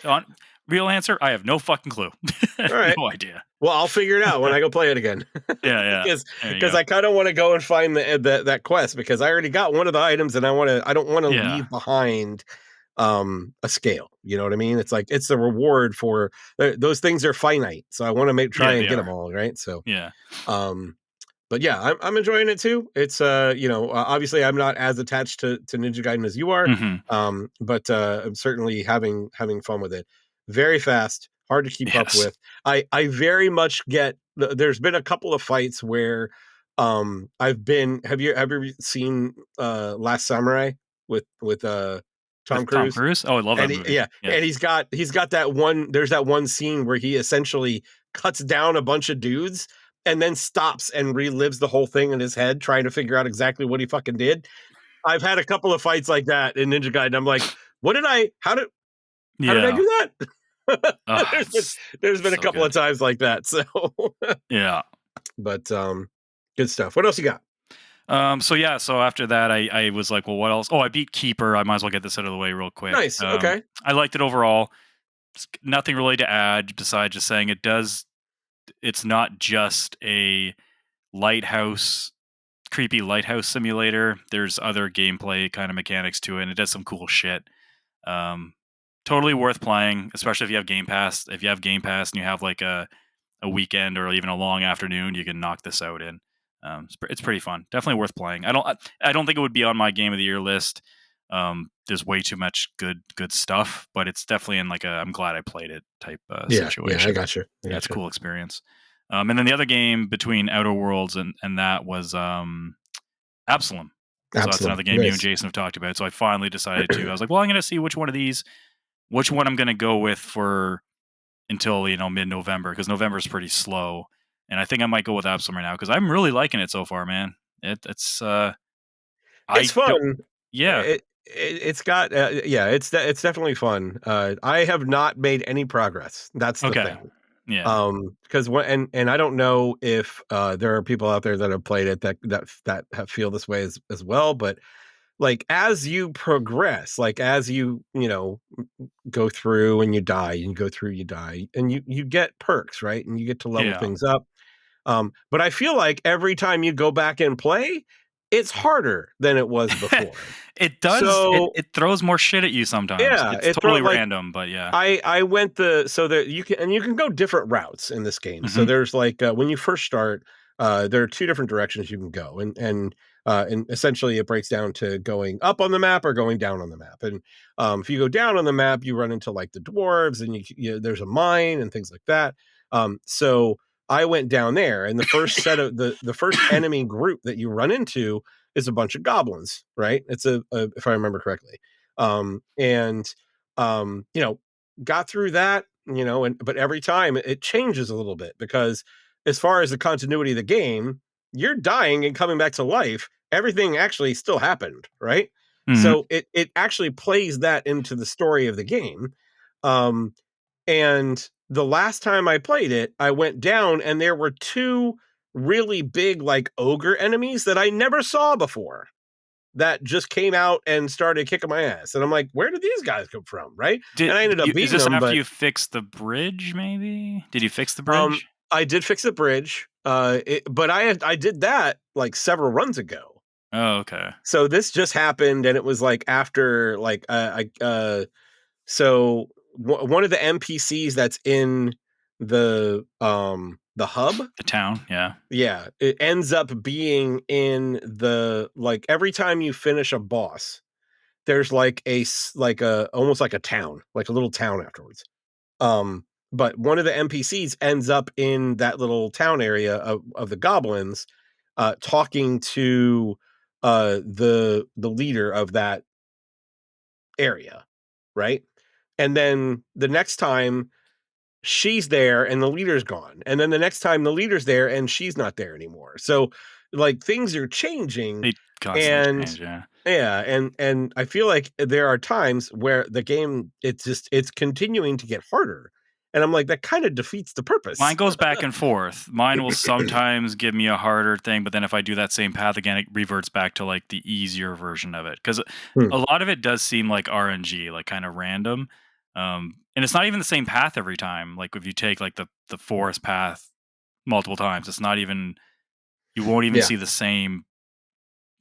Real answer, I have no fucking clue. Alright. No idea. Well, I'll figure it out when I go play it again. Yeah, yeah. Because There you because go. I kinda wanna go and find that quest because I already got one of the items and I don't wanna Yeah. leave behind, a scale, you know what I mean? It's like, it's the reward for those things are finite, so I wanna make try Yeah, and they get them are. all, right? So, Yeah. um but yeah, I'm enjoying it too. It's obviously I'm not as attached to Ninja Gaiden as you are, Mhm. but I'm certainly having fun with it. Very fast, hard to keep up Yes. with. I very much get. There's been a couple of fights where I've been. Have you ever seen Last Samurai with Tom With Tom Cruise? Cruise? Oh, I love that And he, movie. yeah, Yeah. and he's got that one. There's that one scene where he essentially cuts down a bunch of dudes and then stops and relives the whole thing in his head, trying to figure out exactly what he fucking did. I've had a couple of fights like that in Ninja Gaiden. I'm like, what did I? How did I Yeah. do that? Oh, there's been it's there's been a so couple of good. times like that. So, Yeah. but good stuff. What else you got? So yeah, so after that, I was like, well, what else? Oh, I beat Keeper. I might as well get this out of the way real quick. Nice. Okay. I liked it overall. Nothing really to add besides just saying it does. It's not just a lighthouse, creepy lighthouse simulator. There's other gameplay kind of mechanics to it, and it does some cool shit. Um, Totally worth playing, especially if you have Game Pass. If you have Game Pass and you have like a weekend or even a long afternoon, you can knock this out in. It's pretty fun. Definitely worth playing. I don't think it would be on my game of the year list. There's way too much good stuff, but it's definitely in like a I'm glad I played it type Yeah. Yeah. I situation. got you. I Yeah, it's got a you. cool experience. And then the other game between Outer Worlds and that was Absalom. So that's Absalom. another game you and Nice. Jason have talked about. So I finally decided to. I was like, well, I'm going to see which one I'm going to go with for until mid November because November is pretty slow, and I think I might go with Absalom right now because I'm really liking it so far, man. It's It's I don't fun. yeah It's got yeah, it's definitely fun. I have not made any progress. That's the okay thing. yeah Because when and I don't know if there are people out there that have played it that have feel this way as well, but like as you progress, like as go through and you die, and you go through, you die, and you get perks, right? And you get to level yeah things up. But I feel like every time you go back and play, it's harder than it was before. it does So it throws more shit at you sometimes. yeah, It's it throw totally like random, but yeah I went the so that you can go different routes in this game. So hmm there's like when you first start, there are two different directions you can go, and essentially it breaks down to going up on the map or going down on the map. And if you go down on the map, you run into like the dwarves, and there's a mine and things like that. So I went down there, and the first set of the first enemy group that you run into is a bunch of goblins, right? It's a if I remember correctly, and you know, got through that, and but every time it changes a little bit because as far as the continuity of the game, you're dying and coming back to life. Everything actually still happened, right? hmm So it actually plays that into the story of the game. Um, and the last time I played it, I went down and there were two really big like ogre enemies that I never saw before that just came out and started kicking my ass. And I'm like, where did these guys come from? Right. And I ended up is beating this them, after but you fix the bridge? Maybe did you fix the um, bridge? I did fix the bridge. But I did that like several runs ago. Oh, okay. So this just happened, and it was like after like so one of the NPCs that's in the hub, The town, yeah. yeah, it ends up being in the like every time you finish a boss, there's like like a almost like a town, like a little town afterwards. But one of the NPCs ends up in that little town area of the goblins, talking to the leader of that area, right? And then the next time she's there and the leader's gone. And then the next time the leader's there and she's not there anymore. So like things are changing, They constantly and change, yeah. yeah, and I feel like there are times where the game it's continuing to get harder. And I'm like, that kind of defeats the Mine purpose. goes back and forth. Mine will sometimes give me a harder thing, but then if I do that same path again, it reverts back to like the easier version of it. Because Hmm. a lot of it does seem like RNG, like kind of random. And it's not even the same path every time. Like if you take like the forest path multiple times, it's not even you won't even Yeah. see the same.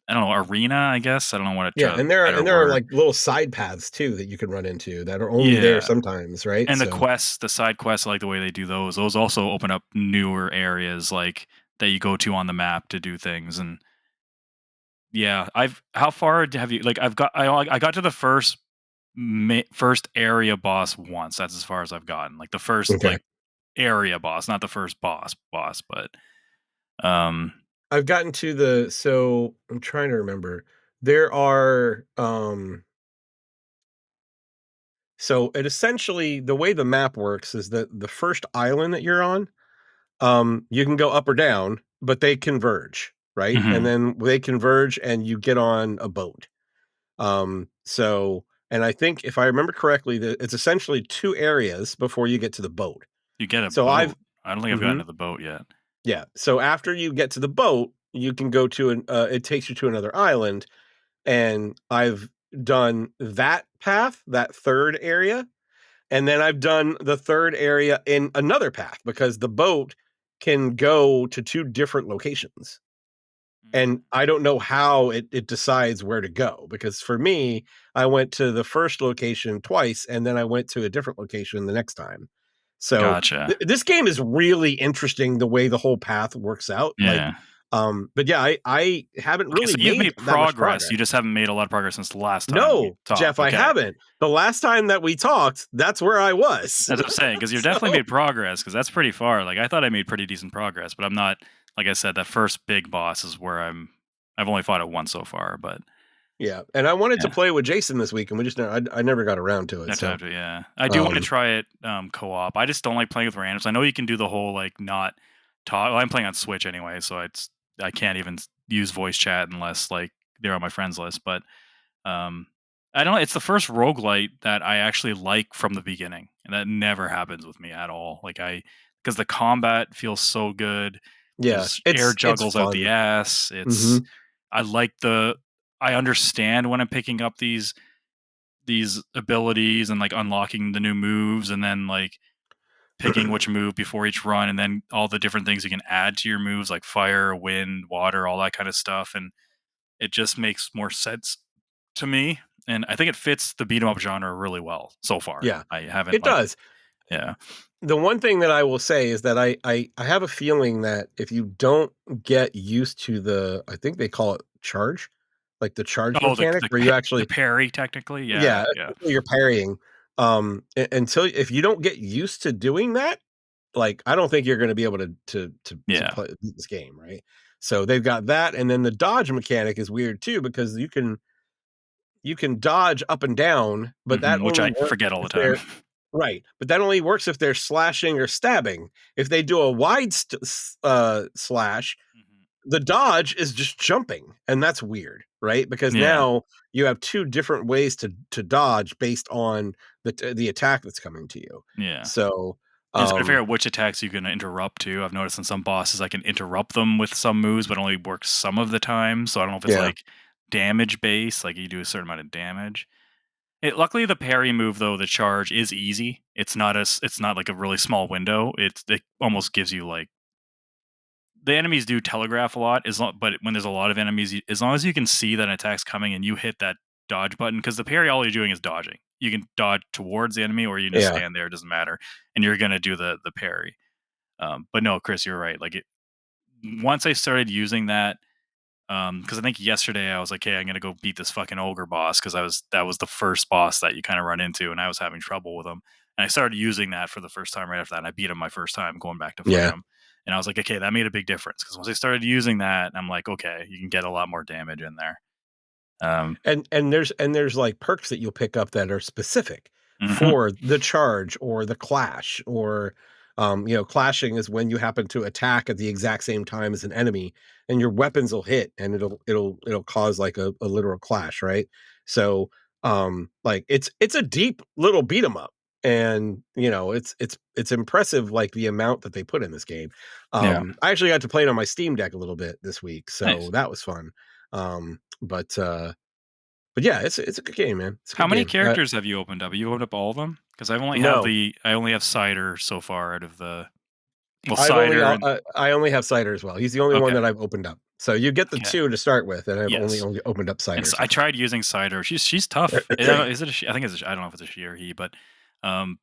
I don't know, arena. I guess I don't know what Yeah, a better and there are, word. like, little side paths too that you can run into that are only there Yeah, sometimes, right? and the So quests, the side quests, I like the way they do those. Those also open up newer areas like that you go to on the map to do things. And yeah, I've how far have you like? I got to the first area boss once. That's as far as I've gotten. Like the first okay. like area boss, not the first boss, but um I've gotten to the so I'm trying to remember. There are, so it essentially the way the map works is that the first island that you're on, you can go up or down, but they converge, right? And mhm, then they converge and you get on a boat. So and I think if I remember correctly, that it's essentially 2 areas before you get to the boat. you get a So I've boat. I don't think I've gotten mhm, to the boat yet. yeah. So after you get to the boat, you can go to an it takes you to another island, and I've done that path, that 3rd area, and then I've done the 3rd area in another path because the boat can go to 2 different locations. Mm. And I don't know how it decides where to go because for me, I went to the first location twice, and then I went to a different location the next time. So, Gotcha. this game is really interesting the way the whole path works out, like, Yeah. but yeah, I haven't Okay, so really you've made made that much progress. progress. You just haven't made a lot of progress since the last time we No, Jeff, talked. I Okay. haven't. The last time that we talked, that's where I was. That's what I'm saying, because you've definitely So made progress, because that's pretty far. Like I thought I made pretty decent progress, but I'm not like I said, that first big boss is where I've only fought it once so far, but yeah, and I wanted to yeah. play with Jason this week, and we just never I never got around to it, No time so, to yeah. I do wanna um, try it, co-op. I just don't like playing with randoms. I know you can do the whole, like, not talk well, I'm playing on Switch anyway, so I can't even use voice chat unless, like, they're on my friends list, but, um, I don't know, it's the first roguelite that I actually like from the beginning, and that never happens with me at all. Like, because the combat feels so good. yeah, There's air it's juggles out the fun. ass. It's Mhm. I like I understand when I'm picking up these abilities and like unlocking the new moves and then like picking which move before each run and then all the different things you can add to your moves like fire, wind, water, all that kind of stuff. And it just makes more sense to me. And I think it fits the beat 'em up genre really well so far. Yeah, I haven't it like does. yeah. The one thing that I will say is that I have a feeling that if you don't get used to the I think they call it charge, like the charge Oh, mechanic where you the actually parry technically. yeah, Yeah, yeah. essentially you're parrying, until if you don't get used to doing that, like, I don't think you're gonna be able to Yeah. play beat this game, right? So they've got that, and then the dodge mechanic is weird too because you can dodge up and down, but that Which only I works forget all the if time. they're right, but that only works if they're slashing or stabbing. If they do a wide slash, Mhm. the dodge is just jumping, and that's weird, right? Because Yeah. now you have 2 different ways to dodge based on the attack that's coming to you. Yeah. So, And it's hard to figure um out which attacks you can interrupt too. I've noticed in some bosses I can interrupt them with some moves, but only work some of the time. So I don't know if it's yeah, like damage based, like you do a certain amount of damage. Luckily, the parry move though, the charge is easy. It's not like a really small window. It almost gives you like the enemies do telegraph a lot, but when there's a lot of enemies, as long as you can see that an attack's coming and you hit that dodge button, because the parry, all you're doing is dodging. You can dodge towards the enemy, or you can just yeah, stand there. It doesn't matter, and you're gonna do the parry. But no, Chris, you're right. Once I started using that, because I think yesterday I was like, "Hey, I'm gonna go beat this fucking ogre boss," because I was that was the first boss that you kind of run into, and I was having trouble with him. And I started using that for the first time right after that. And I beat him my first time going back to fight yeah. him, and I was like, "Okay, that made a big difference." Because once I started using that, I'm like, "Okay, you can get a lot more damage in there." Um, And there's, like, perks that you'll pick up that are specific mhm, for the charge or the clash or, clashing is when you happen to attack at the exact same time as an enemy, and your weapons will hit, and it'll cause, like, a literal clash, right? So, like, it's a deep little beat 'em up, and, it's impressive, like, the amount that they put in this game. yeah, I actually got to play it on my Steam Deck a little bit this week, nice. so that was fun. But yeah, it's a good game, man. It's a How good many game. characters have you opened up? You opened up all of them? Because No, I only have cider so far out of the well, I've only cider and I only have cider as well. He's the only one okay, that I've opened up. So you get the okay, 2 to start with, and I've only yes. only opened up And cider so so I far. tried using cider. She's tough. I don't know, is it a she? I think it's a she. I don't know if it's a she or he, but um,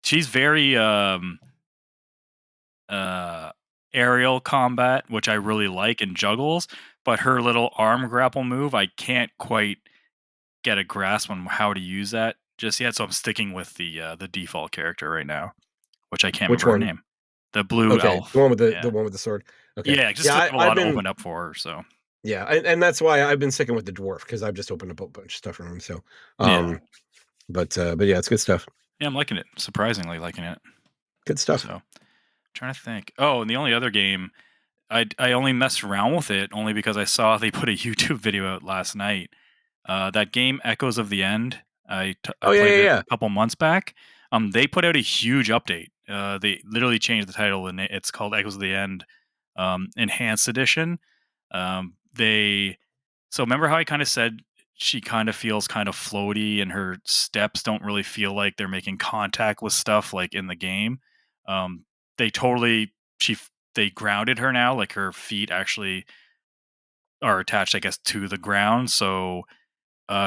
she's very uh aerial combat, which I really like, and juggles. But her little arm grapple move, I can't quite get a grasp on how to use that just yet. So I'm sticking with the default character right now, which I can't Which remember her one? name. The blue Okay, the elf. one with the Yeah, one with the sword. Okay. yeah. Just Yeah, 'cause I have a I've lot been opened up for her. So yeah, and that's why I've been sticking with the dwarf because I've just opened up a bunch of stuff from him. So, yeah, but yeah, it's good stuff. yeah. I'm liking it. Surprisingly liking it. Good stuff. So trying to think. Oh, and the only other game I only messed around with it only because I saw they put a YouTube video out last night. That game, Echoes of the End, I Oh yeah, played yeah, it yeah. a couple months back. They put out a huge update. They literally changed the title, and it's called Echoes of the End Enhanced Edition. They so remember how I kind of said she kind of feels kind of floaty, and her steps don't really feel like they're making contact with stuff like in the game. Um, they totally they grounded her now, like her feet actually are attached, I guess, to the ground. So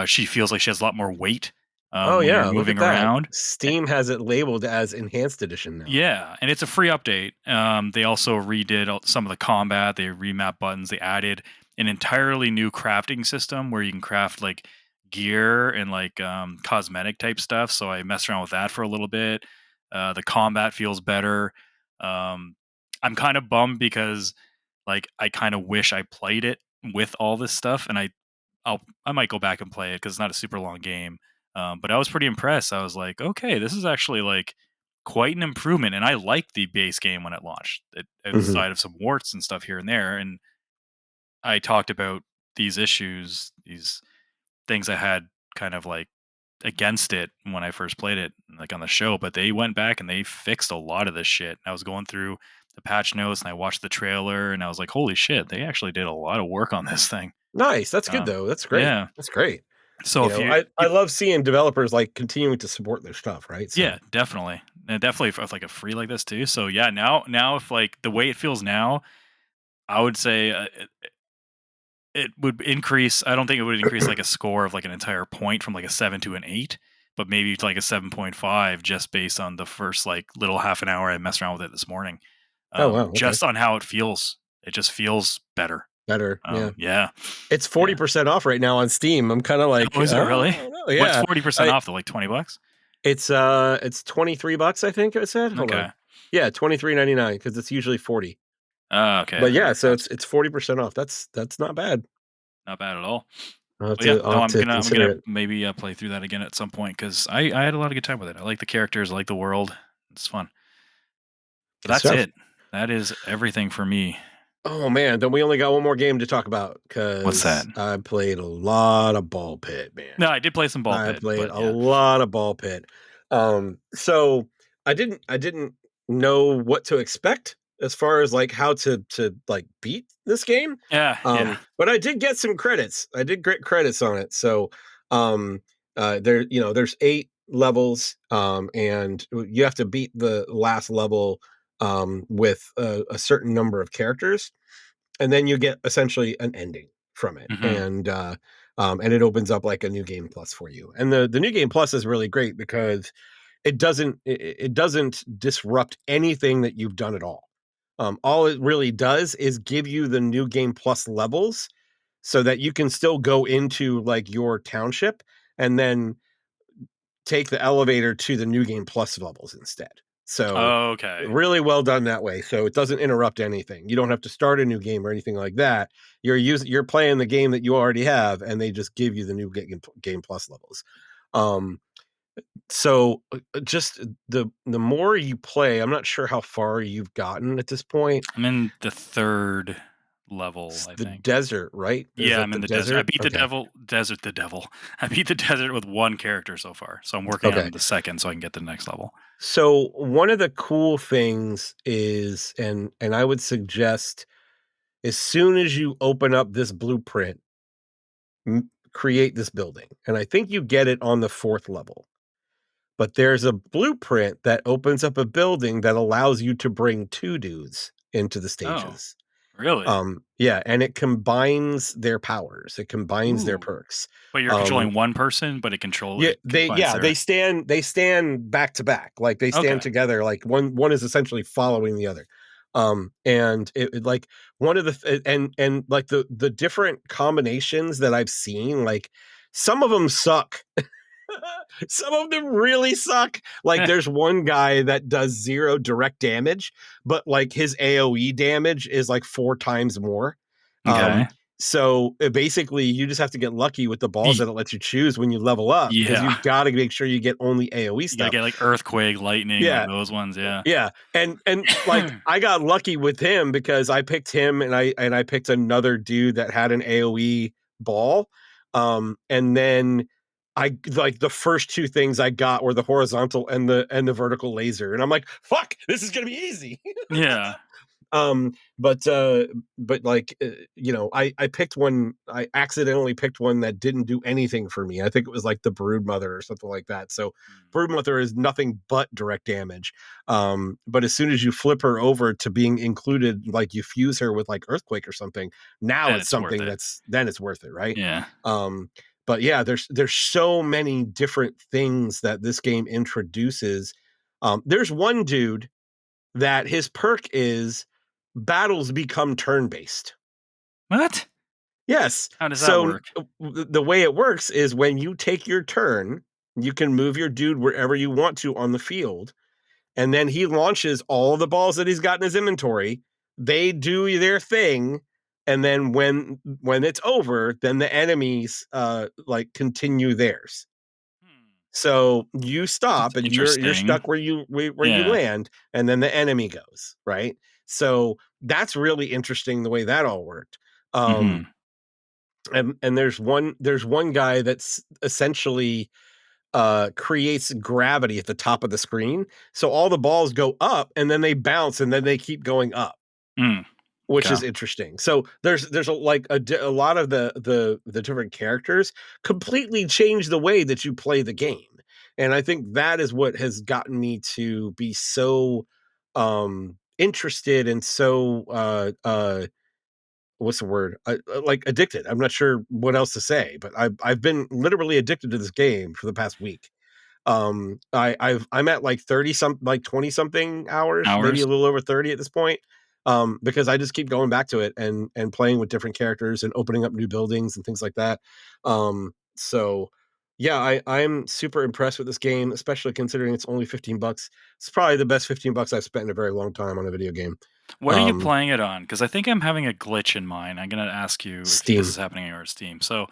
she feels like she has a lot more weight Oh when you're yeah, look moving at that. around. Steam has it labeled as enhanced edition now. Yeah, and it's a free update. They also redid some of the combat. They remapped buttons. They added an entirely new crafting system where you can craft like gear and like cosmetic type stuff. So I messed around with that for a little bit. The combat feels better. Um, I'm kind of bummed because like I kind of wish I played it with all this stuff, and I might go back and play it because it's not a super long game. But I was pretty impressed. I was like, okay, this is actually like quite an improvement. And I liked the base game when it launched, Mhm. outside of some warts and stuff here and there. And I talked about these issues, these things I had kind of like against it when I first played it, like on the show. But they went back and they fixed a lot of this shit. I was going through the patch notes and I watched the trailer and I was like, holy shit, they actually did a lot of work on this thing. Nice. That's good though. That's great. Yeah. That's great. So if you, I love seeing developers like continuing to support their stuff, right? So, yeah, definitely. And definitely if like a free like this too. So yeah, now if like the way it feels now, I would say it would increase. I don't think it would increase like a score of like an entire point from like a 7 to an 8, but maybe to like a 7.5 just based on the first like little half an hour I messed around with it this morning. oh wow, okay. Just on how it feels. It just feels better. Better. Yeah. Yeah. It's Yeah. 40% off right now on Steam. I'm kind of like, Oh, is it I really? don't know. What's Yeah. 40% I off though? Like $20? it's 23 bucks I think it said. Hold Okay. on. Yeah, 23.99 because it's usually 40. Okay. But That yeah, makes so sense. it's 40% off. That's not bad. Not bad at all. I'll have But yeah, to I'll no, have to I'm consider gonna it. maybe play through that again at some point because I had a lot of good time with it. I like the characters, I like the world. It's fun. But Good that's stuff. it. That is everything for me. Oh man, then we only got one more game to talk about What's that? because I played a lot of ball pit, man. No, I did play some ball I pit, played but a yeah. lot of ball pit. So I didn't know what to expect as far as like how to like beat this game. Yeah, yeah. But I did get some credits. I did get credits on it. So um there's 8 levels, and you have to beat the last level with a certain number of characters, and then you get essentially an ending from it, Mhm. and it opens up like a new game plus for you. And the new game plus is really great because it doesn't disrupt anything that you've done at all. All it really does is give you the new game plus levels so that you can still go into like your township and then take the elevator to the new game plus levels instead. So Okay. really well done that way. So it doesn't interrupt anything. You don't have to start a new game or anything like that. You're playing the game that you already have, and they just give you the new game plus levels. Um, just the more you play, I'm not sure how far you've gotten at this point. I'm in the 3rd level, It's I the think. desert, right? Is Yeah, that I'm the in the desert. I desert? beat Okay. the devil. I beat the desert with 1 character so far. So I'm working Okay. on the 2nd so I can get to the next level. So one of the cool things is, and I would suggest as soon as you open up this blueprint, create this building. And I think you get it on the 4th level. but there's a blueprint that opens up a building that allows you to bring 2 dudes into the Oh, stages. really? Yeah, and it combines their powers, it combines their Ooh. perks. But you're Um, controlling one person, but it combines yeah, their they stand back to back, like, they stand okay. together, like, one is essentially following the other. And like, one of the and, like, the different combinations that I've seen, like, some of them suck. Some of them really suck. Like, there's one guy that does 0 direct damage, but, like, his AoE damage is, like, 4 times more. Okay. So, basically, you just have to get lucky with the balls Ye that it lets you choose when you level up, because yeah. you gotta make sure you get only AoE You gotta stuff. get, like, earthquake, lightning, like Yeah, those ones, yeah. yeah, and, like, I got lucky with him because I picked him and I picked another dude that had an AoE ball, and then I like, the first 2 things I got were the horizontal and the vertical laser, and I'm like, "Fuck, this is gonna be easy." Yeah. Um, but like, I picked one. I accidentally picked one that didn't do anything for me. I think it was like the Brood Mother or something like that. So Mm. Brood Mother is nothing but direct damage. But as soon as you flip her over to being included, like, you fuse her with like Earthquake or something, now Then it's it's worth something it. that's then it's worth it, right? Yeah. Um, but yeah, there's so many different things that this game introduces. There's one dude that his perk is battles become turn-based. What? Yes. How does that So, work? the way it works is when you take your turn, you can move your dude wherever you want to on the field, and then he launches all the balls that he's got in his inventory. They do their thing, and then when it's over, then the enemies, like, continue theirs. Hmm. So you That's stop and you're interesting. stuck where you Yeah. land, and then the enemy goes, right? So that's really interesting the way that all worked. Um, Mhm. and there's one guy that's essentially creates gravity at the top of the screen. So all the balls go up and then they bounce and then they keep going up, Mm. which Okay. is interesting. So there's a lot of the different characters completely change the way that you play the game. And I think that is what has gotten me to be so interested and so what's the word? Like, addicted. I'm not sure what else to say, but I've been literally addicted to this game for the past week. I'm at like 20 something hours, maybe Hours? a little over 30 at this point. Because I just keep going back to it and playing with different characters and opening up new buildings and things like that. So yeah, I'm super impressed with this game, especially considering it's only 15 bucks. It's probably the best 15 bucks I've spent in a very long time on a video game. What are you Um, playing it on? Because I think I'm having a glitch in mine. I'm gonna ask you if this Steam. is happening on your Steam. So,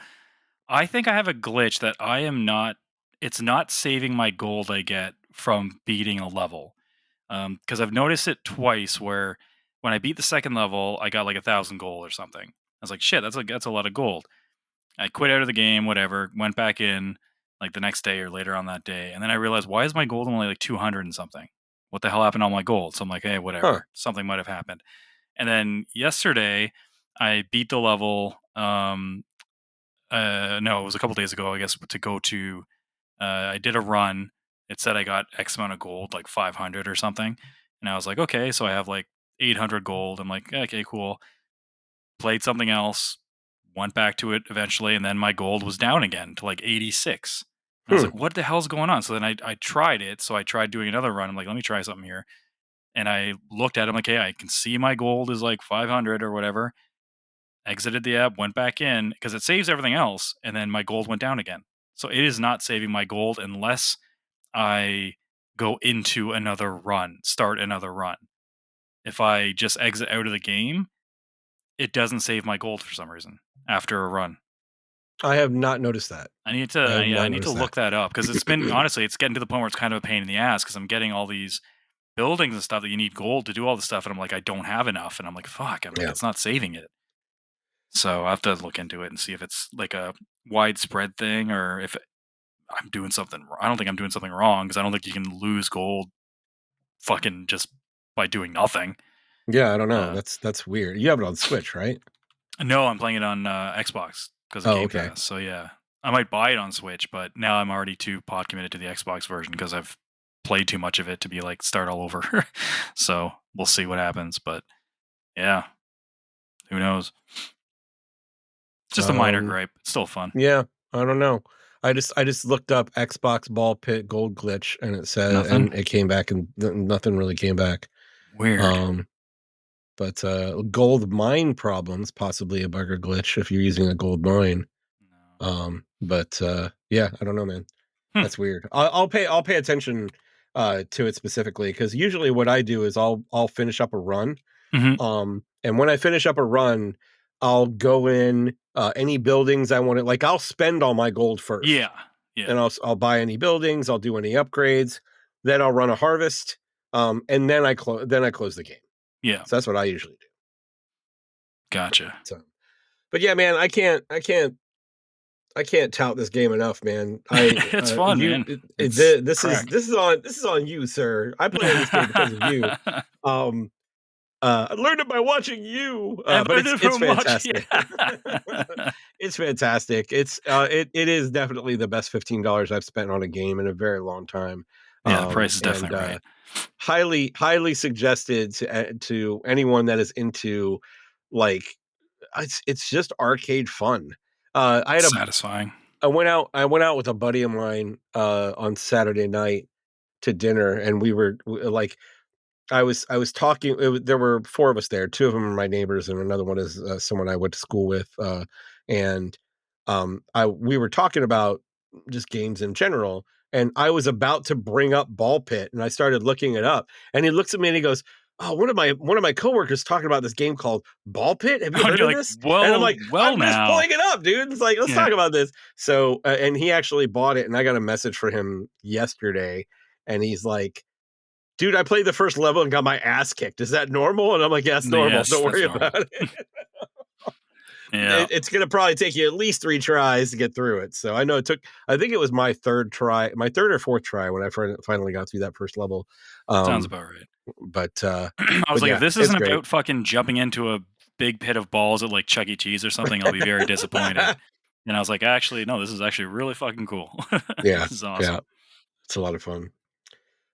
I think I have a glitch that I am not it's not saving my gold I get from beating a level. Because I've noticed it twice where when I beat the second level, I got like 1,000 gold or something. I was like, "Shit, that's a lot of gold." I quit out of the game, whatever, went back in like the next day or later on that day, and then I realized, why is my gold only like 200 and something? What the hell happened to all my gold? So I'm like, hey, Huh. whatever, something might have happened. And then yesterday, I beat the level. No, it was a couple days ago, I guess, to go to. I did a run. It said I got X amount of gold, like 500 or something, and I was like, okay, so I have like 800 gold. I'm like, okay, cool. Played something else, went back to it eventually, and then my gold was down again to like 86. And I was Hmm. like, what the hell's going on? So then I tried it. So I tried doing another run. I'm like, let me try something here. And I looked at it. I'm like, hey, I can see my gold is like 500 or whatever. Exited the app, went back in because it saves everything else. And then my gold went down again. So it is not saving my gold unless I go into another run, start another run. If I just exit out of the game, it doesn't save my gold for some reason after a run. I have not noticed that. I have Yeah, I not need to noticed that. look that up because it's been honestly, it's getting to the point where it's kind of a pain in the ass because I'm getting all these buildings and stuff that you need gold to do all the stuff, and I'm like, I don't have enough, and I'm like, fuck, I'm like, Yeah. it's not saving it. So I have to look into it and see if it's like a widespread thing or if I'm doing something. I don't think I'm doing something wrong because I don't think you can lose gold fucking just by doing nothing. Yeah, I don't know. Uh, That's weird. You have it on Switch, right? no, I'm playing it on Xbox because of Oh, Game okay. Pass. So yeah, I might buy it on Switch, but now I'm already too pot committed to the Xbox version because I've played too much of it to be like start all over. So we'll see what happens. But yeah, who knows? Just a minor Um, gripe. It's still fun. yeah, I don't know. I just looked up Xbox ball pit gold glitch and it said Nothing. and it came back and nothing really came back. Weird. Um, but gold mine problems, possibly a bugger glitch if you're using a gold mine. No. But yeah, I don't know, man. Hmm. That's weird. I'll pay attention to it specifically because usually what I do is I'll finish up a run. Hmm. And when I finish up a run, I'll go in any buildings I want to like. I'll spend all my gold first, Yeah. Yeah. and I'll buy any buildings. I'll do any upgrades. Then I'll run a harvest. And then I close the game. Yeah. So that's what I usually do. Gotcha. So, but yeah, man, I can't tout this game enough, man. I It's fun, you man. it, It's this is crack. this is on you, sir. I play this game because of you. Um, I learned it by watching you, I but learned it it's from watching. fantastic. Yeah. It's fantastic. It is definitely the best $15 I've spent on a game in a very long time. Yeah. The price is And definitely right. highly suggested to anyone that is into like it's just arcade fun. I had a Satisfying. I went out with a buddy of mine, on Saturday night to dinner, and we were like, I was talking. There were 4 of us there. 2 of them are my neighbors, and another one is someone I went to school with. And I we were talking about just games in general, and I was about to bring up Ball Pit, and I started looking it up, and he looks at me and he goes, "Oh, one of my coworkers talking about this game called Ball Pit. Have you And heard you're of like, this?" And I'm well, like, well "I'm just now. pulling it up, dude." It's like, "Let's Yeah. talk about this." So, and he actually bought it, and I got a message for him yesterday, and he's like, "Dude, I played the first level and got my ass kicked. Is that normal?" And I'm like, "Yeah, it's normal. Yes, Don't that's worry normal. about it. Yeah. It's gonna probably take you at least 3 tries to get through it." So I know I think it was my 3rd try, my 3rd or 4th try when I finally got through that first level. Sounds Um, about right. but I was but like, if yeah, this it's isn't great. about fucking jumping into a big pit of balls at like Chuck E. Cheese or something, I'll be very disappointed. And I was like, actually, no, this is actually really fucking cool. Yeah, This is yeah, awesome. it's a lot of fun.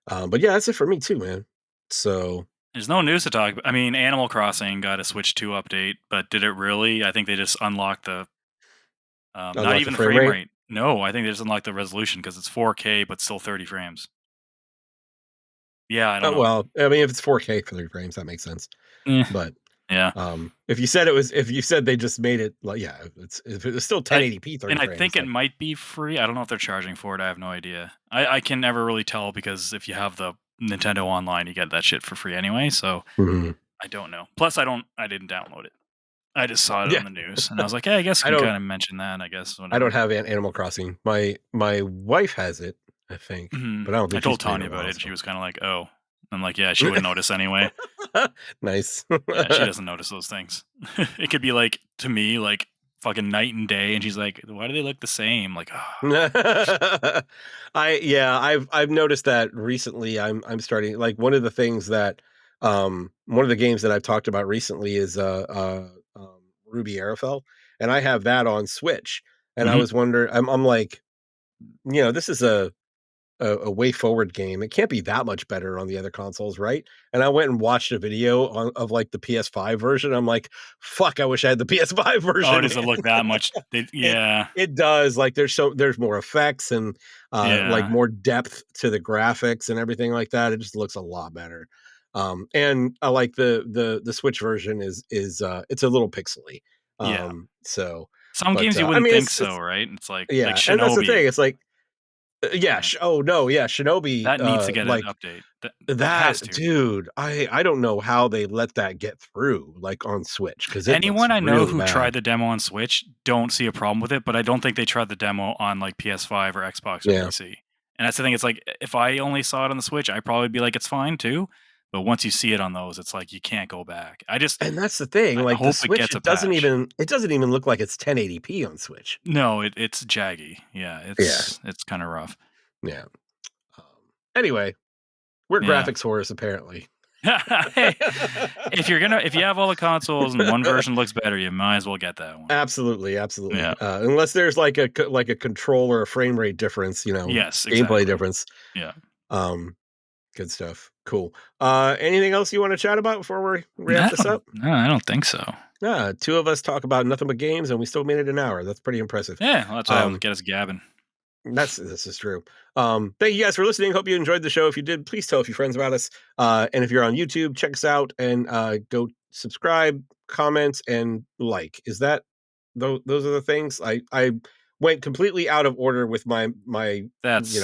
But yeah, that's it for me too, man. So There's no news to talk about. I mean, Animal Crossing got a Switch 2 update, but did it really? I think they just unlocked the, not unlock the even the frame frame rate. rate. No, I think they just unlocked the resolution because it's 4K, but still 30 frames. Yeah, I don't know. Well, I mean, if it's 4K 30 frames, that makes sense. Eh, But yeah. if you said they just made it like, yeah, if it's still I 1080p 30 and I think frames, it like, might be free. I don't know if they're charging for it. I have no idea. I can never really tell because if you have the Nintendo Online, you get that shit for free anyway. So mhm. I don't know. Plus, I didn't download it. I just saw it Yeah, on the news, and I was like, "Hey, I guess I you can don't kind of mention that. I guess I don't whatever." have Animal Crossing. My wife has it, I think, Mhm. but I don't I think she's told played in Tanya a about while, it. She so was kind of like, "Oh," I'm like, "Yeah, she wouldn't notice anyway." nice. Yeah, she doesn't notice those things. It could be like to me, like fucking night and day, and she's like, "Why do they look the same?" Like, oh, I've noticed that recently. I'm starting like one of the games that I've talked about recently is Ruby Arafel, and I have that on Switch. And I hmm was wondering, I'm like, this is a way forward game. It can't be that much better on the other consoles, right? And I went and watched a video of like the PS5 version. I'm like, fuck, I wish I had the PS5 oh, version, does it man. look that much? It Yeah, it does. Like there's more effects and like yeah, more depth to the graphics and everything like that. It just looks a lot better. And I like the Switch version is it's a little pixely. yeah. So Some but games you I wouldn't mean think it's so, right? It's like yeah, and that's the Shinobi. thing. It's like yeah, Yeah, oh no, yeah, Shinobi that needs to get an like update. That has that to. dude, I don't know how they let that get through, like, on Switch because it looks Anyone I know really who tried bad. the demo on Switch don't see a problem with it, but I don't think they tried the demo on like PS5 or Xbox or Yeah, PC. And that's the thing. It's like if I only saw it on the Switch, I'd probably be like, it's fine too. But once you see it on those, it's like you can't go back. and that's the thing, I like, the hope it Switch, gets a patch. it doesn't even look like it's 1080p on Switch. No, it's jaggy. Yeah, Yeah, it's kind of rough. yeah. Um, anyway, we're Yeah. graphics whores, apparently. Hey, if you have all the consoles and one version looks better, you might as well get that one. Absolutely, absolutely. Yeah. Unless there's like a control or a frame rate difference, Yes, gameplay exactly. difference. Yeah. Um, Good stuff. Cool. Anything else you want to chat about before we wrap No, this up? no, I don't think so. Two of us talk about nothing but games, and we still made it an hour. That's pretty impressive. Yeah, well, that's why I'll Um, get us gabbing. this is true. Thank you guys for listening. Hope you enjoyed the show. If you did, please tell a few friends about us. And if you're on YouTube, check us out and go subscribe, comment, and like. Is that those are the things? I went completely out of order with my That's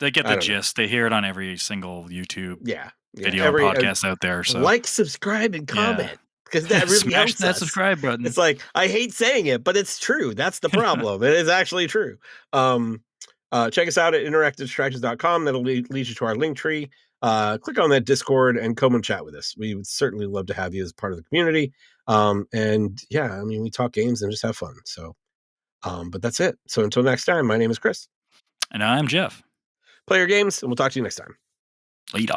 they get I the don't know. gist. They hear it on every single YouTube Yeah, yeah. video and Every podcast out there. So like, subscribe, and yeah, comment because that really smash helps that us. subscribe button. It's like, I hate saying it, but it's true. That's the problem. It is actually true. Um, Check us out at interactivedistractions.com. That'll lead you to our link tree. Click on that Discord and come and chat with us. We would certainly love to have you as part of the community. And yeah, I mean, we talk games and just have fun. So, but that's it. So until next time, my name is Chris. And I'm Geoff. Play your games, and we'll talk to you next time. Later.